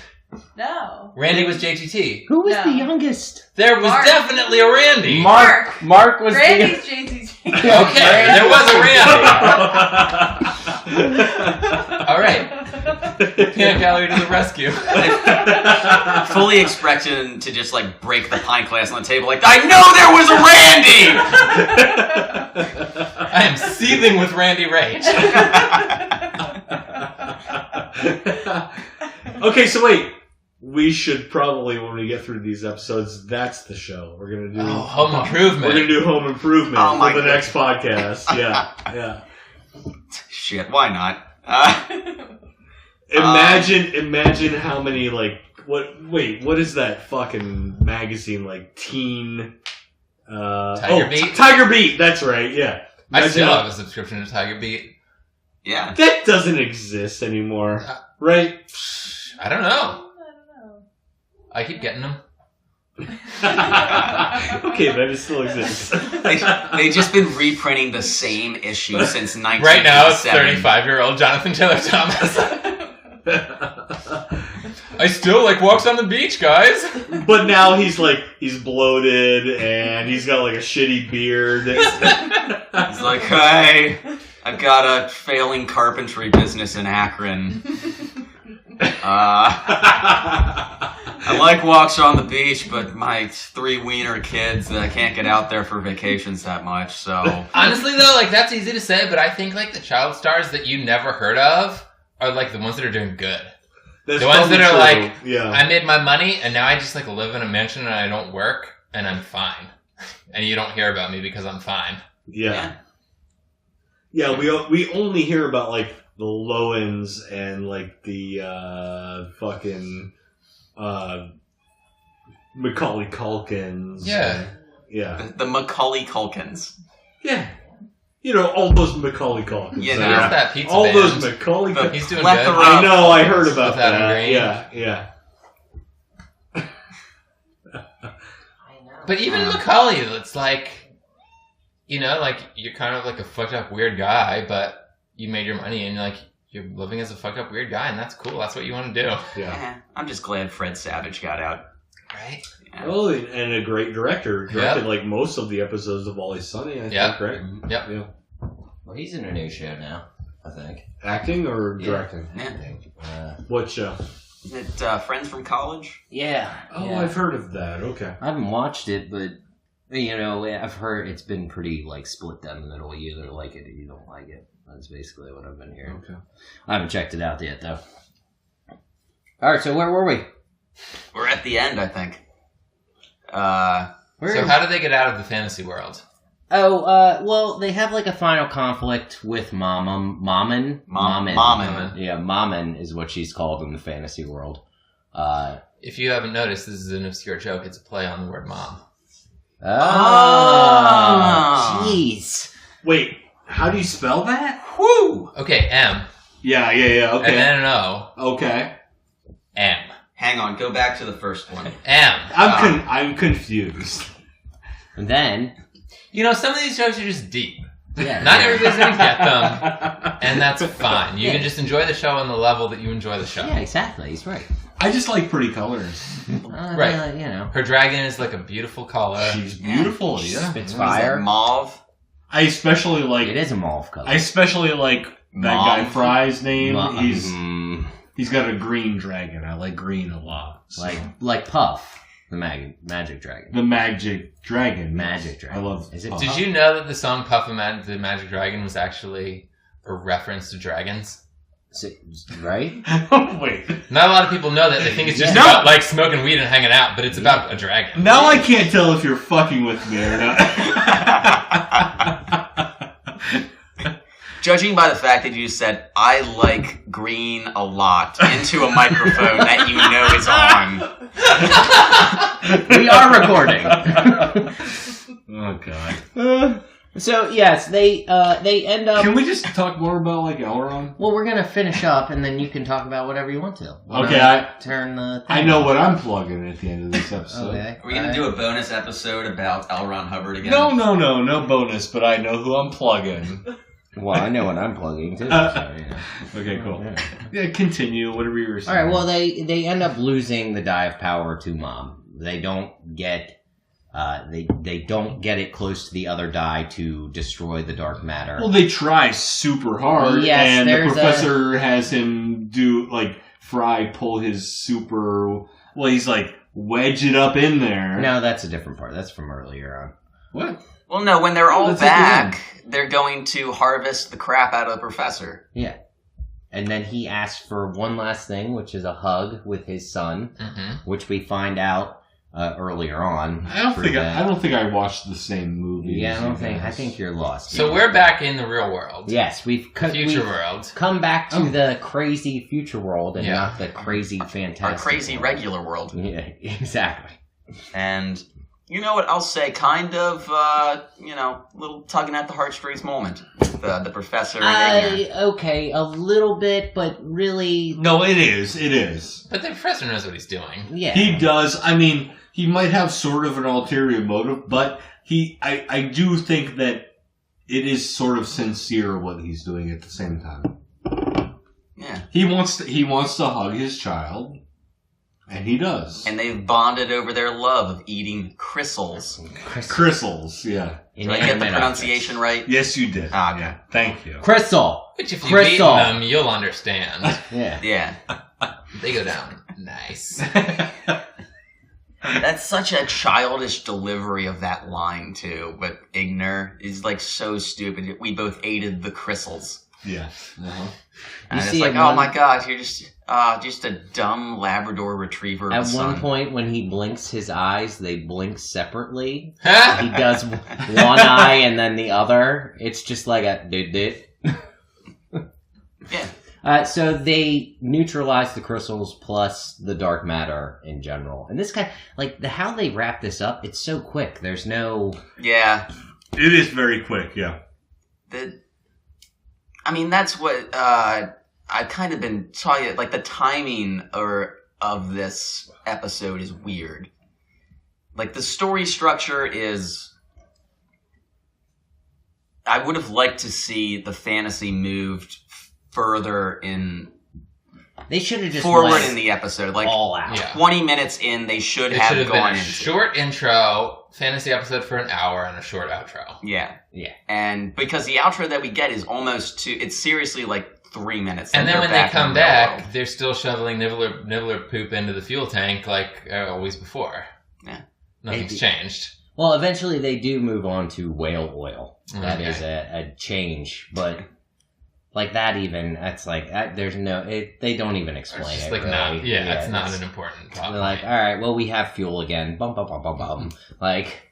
No. Randy was JTT. Who was the youngest? There was definitely a Randy. Mark was Randy's JTT. Okay, there was a Randy. All right. Peanut gallery to the rescue. Fully expecting to just like break the pint glass on the table. Like, I know there was a Randy. I am seething with Randy rage. Okay, so wait. We should probably, when we get through these episodes, that's the show. We're gonna do Home Improvement. We're gonna do Home Improvement for the next podcast. Yeah. Shit, why not? Imagine how many what is that fucking magazine Teen Tiger Beat? Tiger Beat, that's right, yeah. I still have a subscription to Tiger Beat. Yeah. That doesn't exist anymore, right? I don't know. I keep getting them. Okay, then it still exists. They've just been reprinting the same issue since 1987. Right now, it's 35-year-old Jonathan Taylor Thomas. I still walks on the beach, guys. But now he's bloated and he's got a shitty beard. He's like, hey, I've got a failing carpentry business in Akron. I like walks on the beach, but my 3 wiener kids can't get out there for vacations that much, so... Honestly, though, that's easy to say, but I think, the child stars that you never heard of are, the ones that are doing good. That's the ones that are true. Yeah. I made my money, and now I just, live in a mansion, and I don't work, and I'm fine. And you don't hear about me because I'm fine. Yeah, we only hear about, the Lowens and, the, fucking... Macaulay Culkins. Yeah. Yeah. The Macaulay Culkins. Yeah. All those Macaulay Culkins. Yeah, there's that pizza all band. those Macaulay Culkins. He's doing good. I know, I heard about Adam that. Green. Yeah. But even Macaulay, it's you're kind of a fucked up weird guy, but you made your money and you're living as a fucked up weird guy, and that's cool. That's what you want to do. Yeah. I'm just glad Fred Savage got out. Right? Yeah. Oh, and a great director. Directed most of the episodes of Always Sunny, I think, right? Yep. Yeah. Well, he's in a new show now, I think. Acting or directing? Yeah. What show? Is it Friends from College? Yeah. Oh, yeah. I've heard of that. Okay. I haven't watched it, but I've heard it's been pretty split down the middle. You either like it or you don't like it. That's basically what I've been hearing. Okay. I haven't checked it out yet, though. All right, so where were we? We're at the end, I think. So how did they get out of the fantasy world? Oh, well, they have a final conflict with Mammon. Yeah, Mammon is what she's called in the fantasy world. If you haven't noticed, this is an obscure joke. It's a play on the word mom. Oh, jeez. Wait, how do you spell that? Whoo! Okay, M. Yeah, okay. And then an O. Okay. M. Hang on, go back to the first one. M. I'm confused. And then... some of these jokes are just deep. Yeah, Not everybody's going to get them, and that's fine. You can just enjoy the show on the level that you enjoy the show. Yeah, exactly. He's right. I just like pretty colors. Right. You know. Her dragon is like a beautiful color. She's beautiful, yeah. Spits fire. Mauve. I especially like... It is a mauve color. I especially like that guy Fry's name. He's got a green dragon. I like green a lot. So. Like Puff, the magic dragon. The magic dragon. Magic dragon. I love Puff. Did you know that the song Puff the Magic Dragon was actually a reference to dragons? Right? Wait. Not a lot of people know that. They think it's just about like smoking weed and hanging out, but it's about a dragon. Now I can't tell if you're fucking with me or not. Judging by the fact that you said, I like green a lot, into a microphone that you know is on. We are recording. Oh, God. So, yes, they end up... Can we just talk more about, like, Elrond? Well, we're going to finish up, and then you can talk about whatever you want to. Okay, I know what I'm plugging at the end of this episode. Okay. Are we going to do a bonus episode about L. Ron Hubbard again? No bonus, but I know who I'm plugging. Well, I know what I'm plugging, too. So, Okay, cool. Yeah, continue, whatever you were saying. All right, well, they end up losing the Die of Power to Mom. They don't get... They don't get it close to the other die to destroy the dark matter. Well, they try super hard, and the professor has him do, like, Fry pull his super... Well, he's, like, wedge it up in there. No, that's a different part. That's from earlier on. What? Well, no, when they're all back, they're going to harvest the crap out of the professor. Yeah. And then he asks for one last thing, which is a hug with his son, which we find out... earlier on. I don't think I watched the same movie. Yeah, I think you're lost. So we're back in the real world. Yes, we've world. Come back to the crazy future world and not the crazy fantastic Our crazy world. regular world. Yeah, exactly. And you know what I'll say, kind of little tugging at the heartstrings moment. The professor and Ignar. Okay, a little bit, but really... No, it is. But the professor knows what he's doing. Yeah. He does. I mean, he might have sort of an ulterior motive, but I do think that it is sort of sincere what he's doing at the same time. Yeah. He wants to hug his child, and he does. And they've bonded over their love of eating crystals. Crystals, yeah. Did I get the pronunciation right? Yes, you did. Ah, yeah. Thank you. Crystal. Which if you've eaten them, you'll understand. Yeah. They go down nice. That's such a childish delivery of that line, too. But Ignar is, like, so stupid. We both aided the crystals. Yeah. Uh-huh. And it's like, oh my god, you're just a dumb Labrador retriever. At one point, when he blinks his eyes, they blink separately. He does one eye and then the other. It's just like a did. Yeah. So they neutralize the crystals plus the dark matter in general. And this guy, like, how they wrap this up, it's so quick. There's no... Yeah. It is very quick, yeah. That's what I've kind of been talking. Like, the timing of this episode is weird. Like, the story structure is... I would have liked to see the fantasy moved further in... They should have just forward in the episode. Like, all out. 20 minutes in, they should have gone into... short intro, fantasy episode for an hour, and a short outro. Yeah. Yeah. And because the outro that we get is almost it's seriously like 3 minutes. And then when they come back, they're still shoveling nibbler poop into the fuel tank like always before. Yeah. Nothing's changed. Well, eventually they do move on to whale oil. That is a change, but... Like that even, that's like, there's no, they don't even explain it's it. Like really. it's not an important topic. They're like, alright, well, we have fuel again. Bum, bum, bum, bum, bum. Like,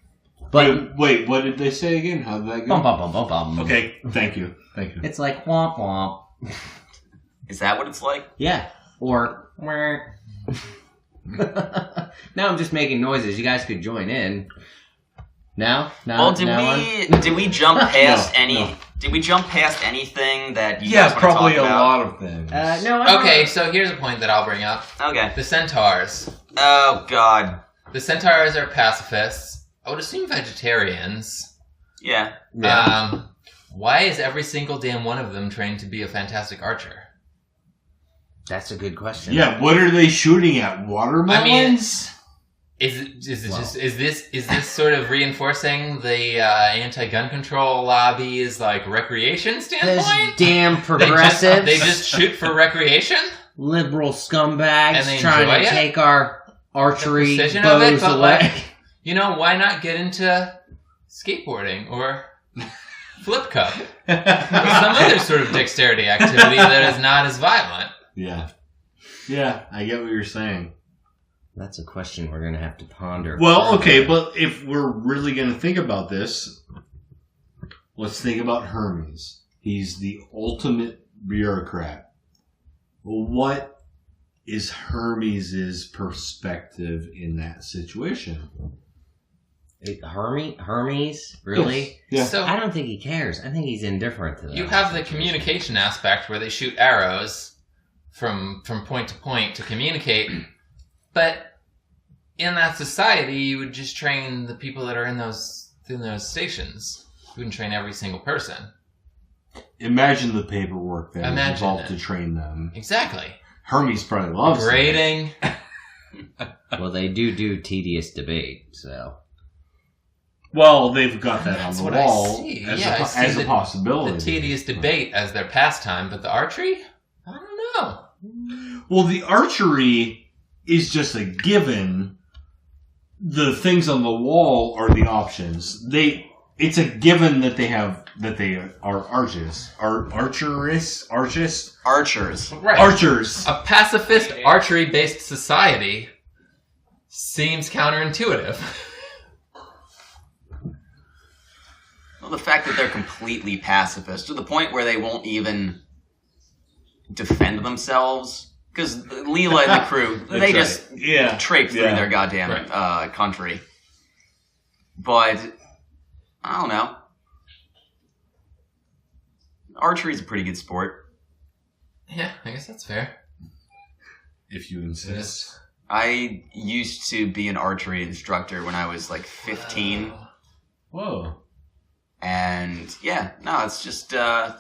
but... Wait, what did they say again? How did that go? Bum, bum, bum, bum, bum. Okay, thank you. It's like, womp, womp. Is that what it's like? Yeah. Or, now I'm just making noises. You guys could join in. No? Well, did we jump past Did we jump past anything that you guys want to talk about? Yeah, probably a lot of things. Okay, so here's a point that I'll bring up. Okay. The centaurs. Oh, God. The centaurs are pacifists. I would assume vegetarians. Yeah. Why is every single damn one of them trained to be a fantastic archer? That's a good question. Yeah, what are they shooting at? Watermelons? Is this sort of reinforcing the anti-gun control lobby's like recreation standpoint? Those damn progressives. They just shoot for recreation? Liberal scumbags And they trying to enjoy it? take our archery The precision bows of it, but away. like, you know, why not get into skateboarding or flip cup? Or some other sort of dexterity activity that is not as violent. Yeah. Yeah, I get what you're saying. That's a question we're going to have to ponder. Well, okay, but if we're really going to think about this, let's think about Hermes. He's the ultimate bureaucrat. Well, what is Hermes' perspective in that situation? Hermes? Really? Yeah. So I don't think he cares. I think he's indifferent to that. you have the communication aspect where they shoot arrows from point to point to communicate, but in that society, you would just train the people that are in those stations. You wouldn't train every single person. Imagine the paperwork that is involved to train them. Exactly. Hermes probably loves grading. Well, they do tedious debate, so. Well, they've got that That's on the what wall I see. as a possibility. The tedious debate as their pastime, but the archery? I don't know. Well, the archery is just a given. The things on the wall are the options. It's a given that they are archers. Archers. Right. Archers. A pacifist archery-based society seems counterintuitive. Well, the fact that they're completely pacifist to the point where they won't even defend themselves. Because Leela and the crew, they just traipse through their goddamn country. But, I don't know. Archery's a pretty good sport. Yeah, I guess that's fair. If you insist. I used to be an archery instructor when I was like 15. Whoa. And, it's just, So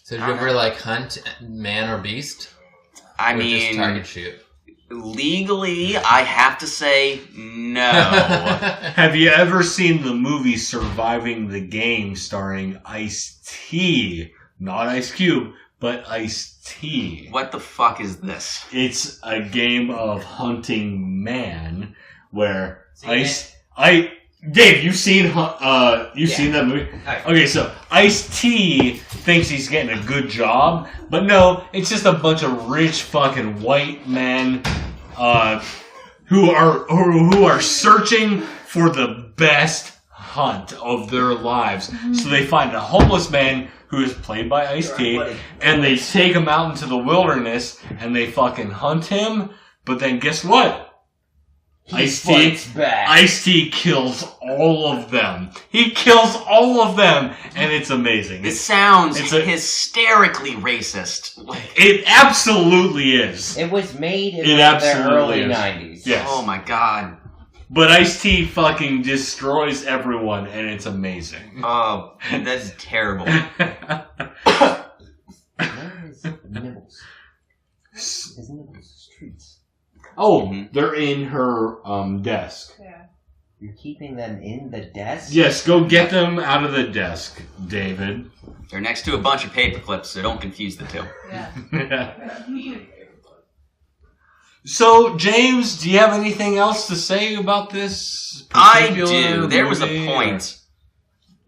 did you ever like hunt man or beast? I or mean, just target shoot? Legally, I have to say no. Have you ever seen the movie Surviving the Game starring Ice-T? Not Ice Cube, but Ice-T. What the fuck is this? It's a game of hunting man where Dave, you've seen that movie? Okay, so Ice-T thinks he's getting a good job, but no, it's just a bunch of rich fucking white men who are searching for the best hunt of their lives. So they find a homeless man who is played by Ice-T, and they take him out into the wilderness and they fucking hunt him. But then guess what? Ice-T kills all of them. He kills all of them, and it's amazing. It sounds hysterically racist. It absolutely is. It was made in the early 90s. Yes. Oh my god. But Ice-T fucking destroys everyone, and it's amazing. Oh, that's terrible. Where is Nibbles? Is Nibbles streets? Oh, they're in her desk. Yeah. You're keeping them in the desk? Yes, go get them out of the desk, David. They're next to a bunch of paper clips, so don't confuse the two. Yeah. So, James, do you have anything else to say about this? I do. There was a point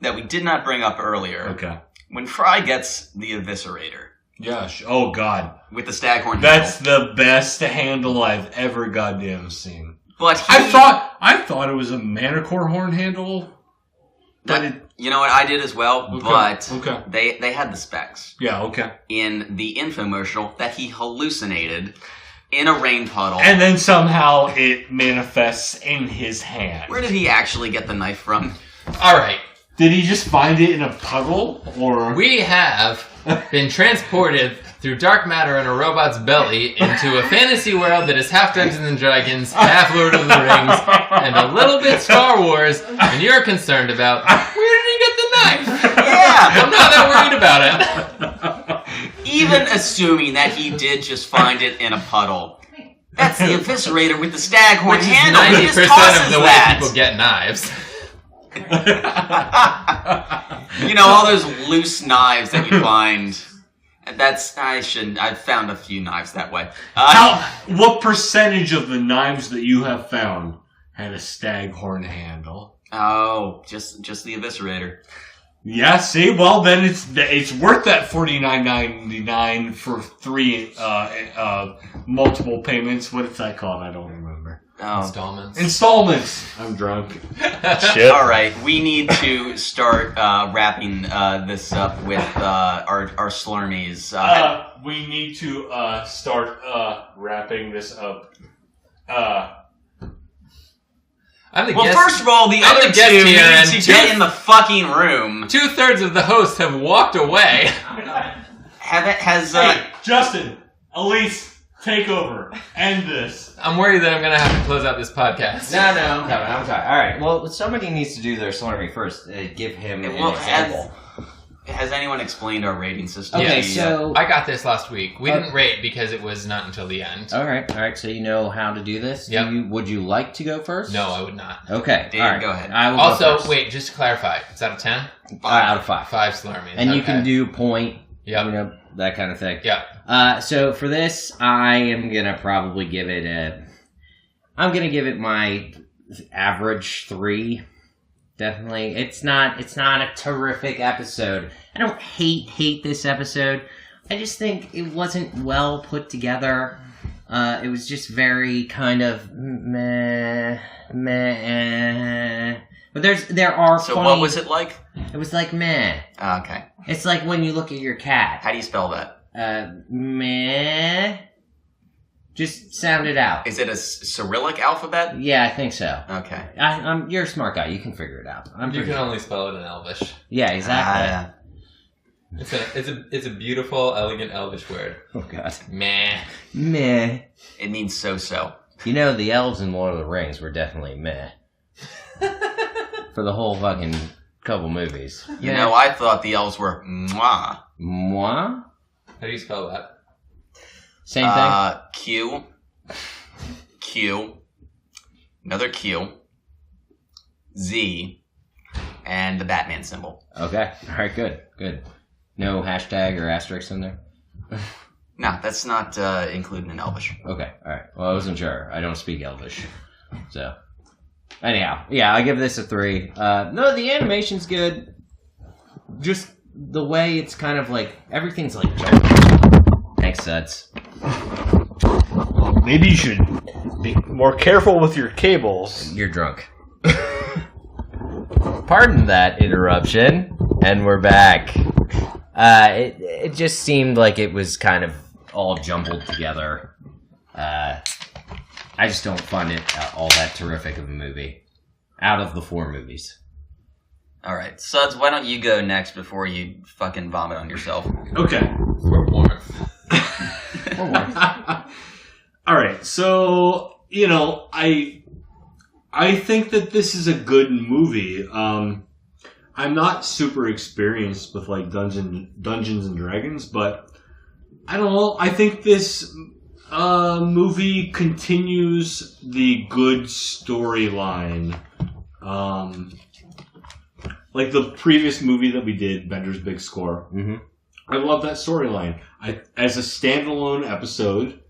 that we did not bring up earlier. Okay. When Fry gets the eviscerator. Yeah. Oh, God. With the staghorn That's handle. the best handle I've ever goddamn seen. But I thought it was a manicore horn handle. You know what? I did as well, but they had the specs. Yeah, okay. In the infomercial that he hallucinated in a rain puddle. And then somehow it manifests in his hand. Where did he actually get the knife from? All right. Did he just find it in a puddle? Or we have been transported through dark matter in a robot's belly into a fantasy world that is half Dungeons and Dragons, half Lord of the Rings, and a little bit Star Wars, and you're concerned about where did he get the knife? Yeah! I'm not that worried about it. Even assuming that he did just find it in a puddle. That's the eviscerator with the staghorn handle. 90% of the way people get knives. All those loose knives that you find. I've found a few knives that way. What percentage of the knives that you have found had a staghorn handle? Oh, just the eviscerator. Yeah, see, well then it's worth that $49.99 for 3 multiple payments. What is that called? I don't remember. Oh. Installments. I'm drunk. Shit. All right, we need to start wrapping this up with our Slurmees. We need to start wrapping this up. First of all, the other two need to get in the fucking room. 2/3 of the hosts have walked away. Hey, Justin, Elise, take over. End this. I'm worried that I'm going to have to close out this podcast. No, I'm coming. All right, well, somebody needs to do their Slurmee first. Give him an example. Has anyone explained our rating system? Okay, so I got this last week. We didn't rate because it was not until the end. All right. So you know how to do this. Yep. Would you like to go first? No, I would not. Okay, Dave, all right. go ahead. I will Also, go first. wait, just to clarify, it's out of 10? Out of 5. 5 Slurmees. And you can do point. Yep. That kind of thing. Yeah. So for this, I am gonna probably give it I'm gonna give it my average 3. Definitely, it's not a terrific episode. I don't hate this episode. I just think it wasn't well put together. It was just very kind of meh. But there are. So what was it like? It was like meh. Okay. It's like when you look at your cat. How do you spell that? Meh. Just sound it out. Is it a Cyrillic alphabet? Yeah, I think so. Okay. You're a smart guy. You can figure it out. You can only spell it in Elvish. Yeah, exactly. It's a beautiful, elegant Elvish word. Oh god. Meh. It means so-so. You know, the elves in Lord of the Rings were definitely meh. For the whole fucking couple movies. You know, I thought the elves were mwah. Moi? How do you spell that? Same thing? Q, another Q, Z, and the Batman symbol. Okay. Alright, good. No hashtag or asterisk in there? No, that's not included in Elvish. Okay, alright. Well, I wasn't sure. I don't speak Elvish. So, anyhow. Yeah, I give this a 3. No, the animation's good. Just the way it's kind of like, everything's like jumping. Thanks, Suds. Well, maybe you should be more careful with your cables. You're drunk. Pardon that interruption, and we're back. It just seemed like it was kind of all jumbled together. I just don't find it all that terrific of a movie. Out of the 4 movies. All right, Suds, why don't you go next before you fucking vomit on yourself? Okay. For warmth. All right, so I think that this is a good movie. I'm not super experienced with like Dungeons and Dragons, but I don't know. I think this movie continues the good storyline. Like the previous movie that we did, Bender's Big Score. Mm-hmm. I love that storyline. As a standalone episode,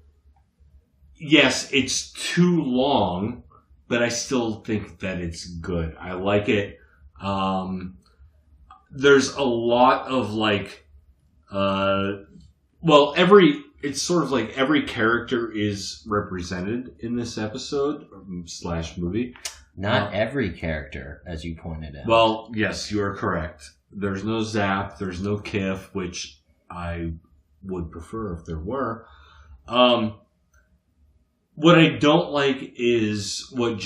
yes, it's too long, but I still think that it's good. I like it. There's a lot of like, it's sort of like every character is represented in this episode / movie. Not every character, as you pointed out. Well, yes, you are correct. There's no Zap, there's no Kif, which I would prefer if there were. What I don't like is what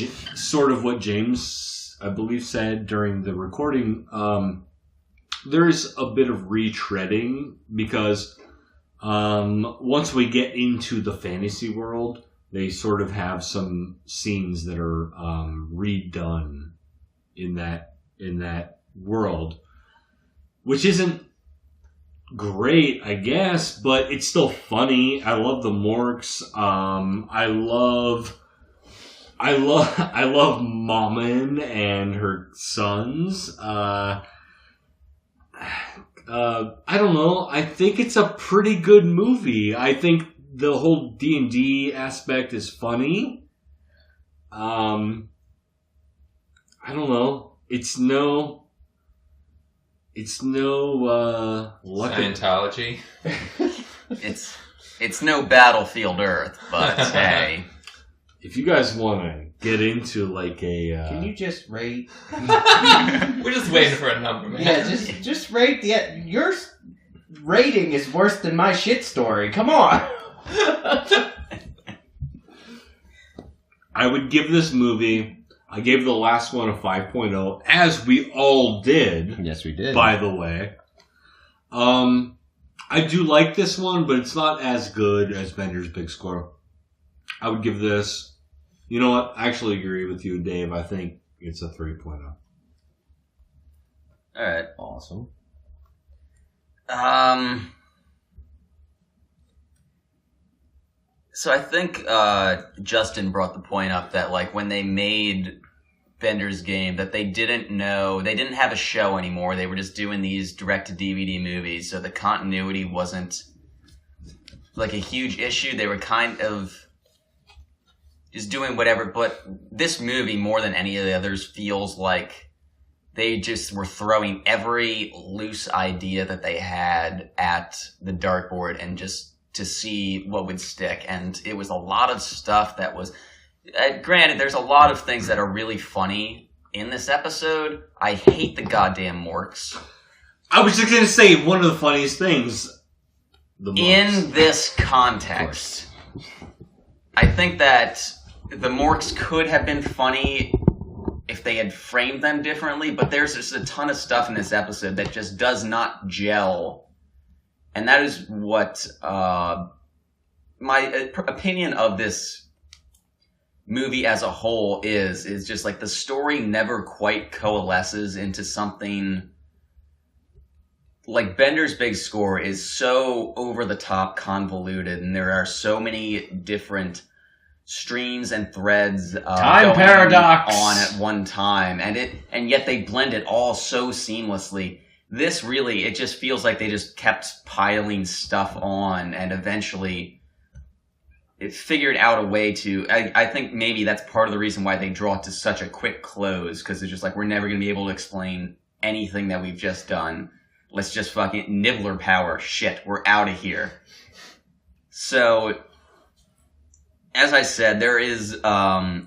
James, I believe, said during the recording. There's a bit of retreading because once we get into the fantasy world, they sort of have some scenes that are redone in that world. which isn't great, I guess, but it's still funny. I love the Morks. I love Maman and her sons. I don't know. I think it's a pretty good movie. I think the whole D&D aspect is funny. I don't know. It's no Scientology. It's no Battlefield Earth, but hey. If you guys want to get into like a... Can you just rate? We're just waiting for a number, man. Yeah, just rate your rating is worse than my shit story. Come on. I would give this movie... I gave the last one a 5.0, as we all did. Yes, we did. By the way. I do like this one, but it's not as good as Bender's Big Score. I would give this... You know what? I actually agree with you, Dave. I think it's a 3.0. All right. Awesome. So I think Justin brought the point up that like when they made Bender's Game that they didn't have a show anymore. They were just doing these direct-to-DVD movies, so the continuity wasn't like a huge issue. They were kind of just doing whatever, but this movie, more than any of the others, feels like they just were throwing every loose idea that they had at the dartboard and just to see what would stick. And it was a lot of stuff that was... granted, there's a lot of things that are really funny in this episode. I hate the goddamn Morks. I was just going to say, one of the funniest things... The Morks. In this context, I think that the Morks could have been funny if they had framed them differently, but there's just a ton of stuff in this episode that just does not gel. And that is what my opinion of this movie as a whole is just like the story never quite coalesces into something. Like Bender's Big Score is so over the top convoluted, and there are so many different streams and threads time paradox on at one time, and yet they blend it all so seamlessly. This really, it just feels like they just kept piling stuff on, and eventually it figured out a way to... I think maybe that's part of the reason why they draw it to such a quick close, because it's just like, we're never going to be able to explain anything that we've just done. Let's just fucking nibbler power. Shit, we're out of here. So, as I said, there are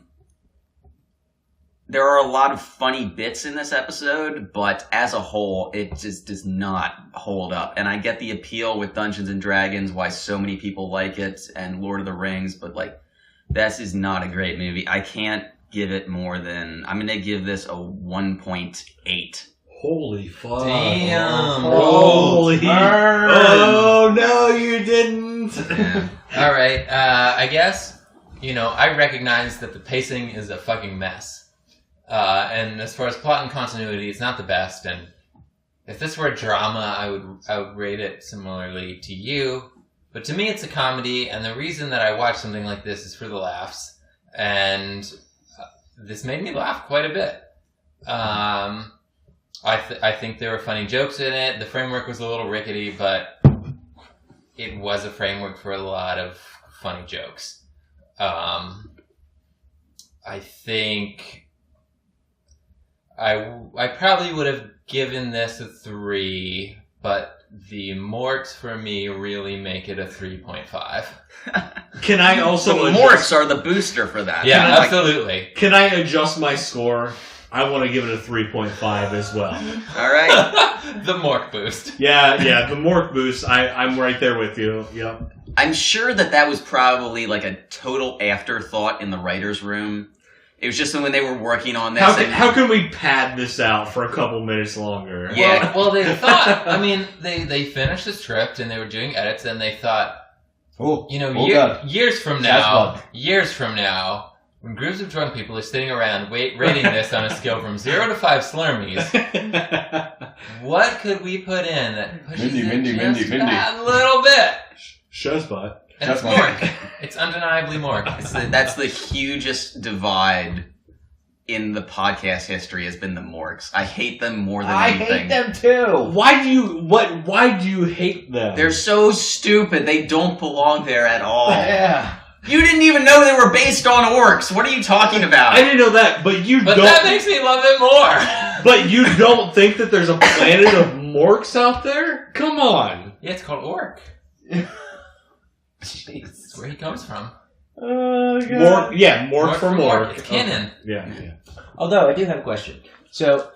a lot of funny bits in this episode, but as a whole, it just does not hold up. And I get the appeal with Dungeons & Dragons, why so many people like it, and Lord of the Rings, but like, this is not a great movie. I can't give it more than... I'm going to give this a 1.8. Holy fuck. Damn. Holy. Oh, no, you didn't. Yeah. All right. I guess, I recognize that the pacing is a fucking mess. And as far as plot and continuity, it's not the best. And if this were a drama, I would rate it similarly to you. But to me, it's a comedy. And the reason that I watch something like this is for the laughs. And this made me laugh quite a bit. I think there were funny jokes in it. The framework was a little rickety, but it was a framework for a lot of funny jokes. I think I probably would have given this a 3, but the Morks for me really make it a 3.5. Can I also... The Morks are the booster for that. Yeah, absolutely. Can I adjust my score? I want to give it a 3.5 as well. All right. The Mork boost. Yeah, the Mork boost. I'm right there with you. Yep. I'm sure that was probably like a total afterthought in the writer's room. It was just when they were working on this. How can we pad this out for a couple minutes longer? Yeah. Well, they thought, they finished the script and they were doing edits and they thought, years from now, when groups of drunk people are sitting around rating this on a scale from 0 to 5 Slurmees, what could we put in that pushes it a little bit? Showspot. And it's Mork. It's undeniably Mork. That's the hugest divide in the podcast history has been the Morks. I hate them more than anything. I hate them too. Why do you hate them? They're so stupid. They don't belong there at all. Yeah. You didn't even know they were based on orcs. What are you talking about? I didn't know that, but But that makes me love it more. But you don't think that there's a planet of Morks out there? Come on. Yeah, it's called Orc. Jeez. That's where he comes from. Mork, yeah, Mork for Mork. It's canon. Yeah. Although, I do have a question. So,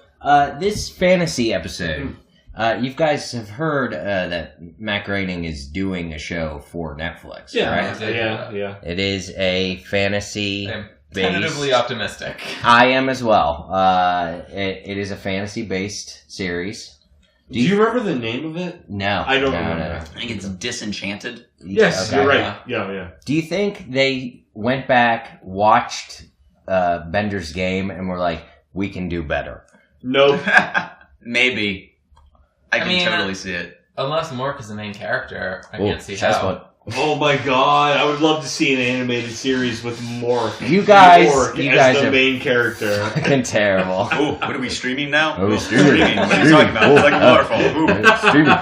this fantasy episode, you guys have heard that Matt Groening is doing a show for Netflix, right? Yeah. It is a fantasy... I'm tentatively optimistic. I am as well. It is a fantasy-based series. Do you remember the name of it? No. I don't remember. No. I think it's Disenchanted. Yes, Okay. you're right. Yeah. Do you think they went back, watched Bender's Game, and were like, we can do better? Nope. Maybe. I can totally see it. Unless Mork is the main character, I can't see how. Oh my god, I would love to see an animated series with Mork. You guys as the main character. Fucking terrible. Oh, what are we streaming now? Oh, we're streaming. What are you talking about? It's like a waterfall. Streaming.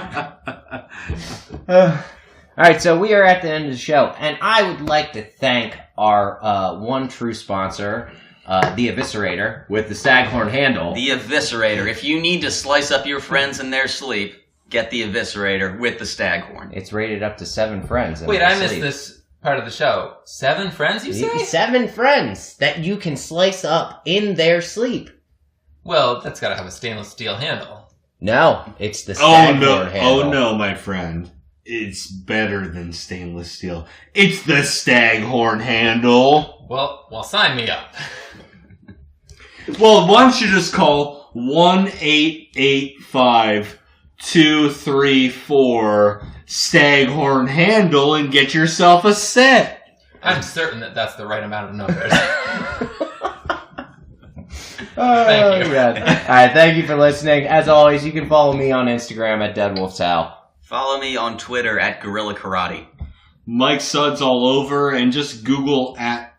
Alright, so we are at the end of the show, and I would like to thank our one true sponsor, the Eviscerator, with the Staghorn handle. The Eviscerator. If you need to slice up your friends in their sleep, get the Eviscerator with the Staghorn. It's rated up to 7 friends. Wait, I missed this part of the show. 7 friends, you say? 7 friends that you can slice up in their sleep. Well, that's got to have a stainless steel handle. No, it's the Staghorn handle. Oh no, my friend. It's better than stainless steel. It's the Staghorn handle. Well, sign me up. Well, why don't you just call 1-885-234 Staghorn handle and get yourself a set. I'm certain that that's the right amount of numbers. Thank you. God. All right, thank you for listening. As always, you can follow me on Instagram at DeadWolfSal. Follow me on Twitter at Gorilla Karate. Mike Suds all over, and just Google at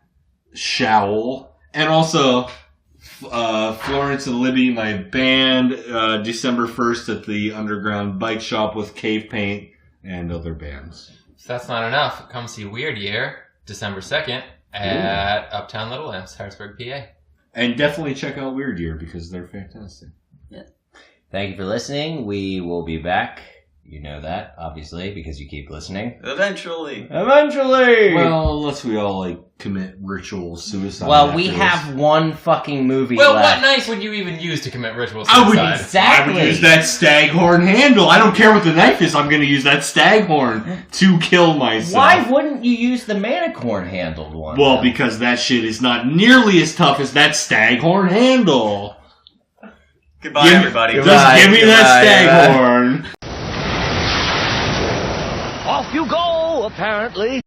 Showl. And also, Florence and Libby, my band, December 1st at the Underground Bike Shop with Cave Paint and other bands. If that's not enough, come see Weird Year, December 2nd, at Uptown Little Imps, Harrisburg, PA. And definitely check out Weird Year, because they're fantastic. Yeah. Thank you for listening. We will be back. You know that, obviously, because you keep listening. Eventually. Well, unless we all, commit ritual suicide. Well, we have one fucking movie Well, left. what knife would you even use to commit ritual suicide? Exactly. I would use that Staghorn handle. I don't care what the knife is. I'm going to use that Staghorn to kill myself. Why wouldn't you use the Manicorn handled one? Well, because that shit is not nearly as tough as that Staghorn handle. Goodbye, everybody. Just give me that Staghorn. Off you go, apparently.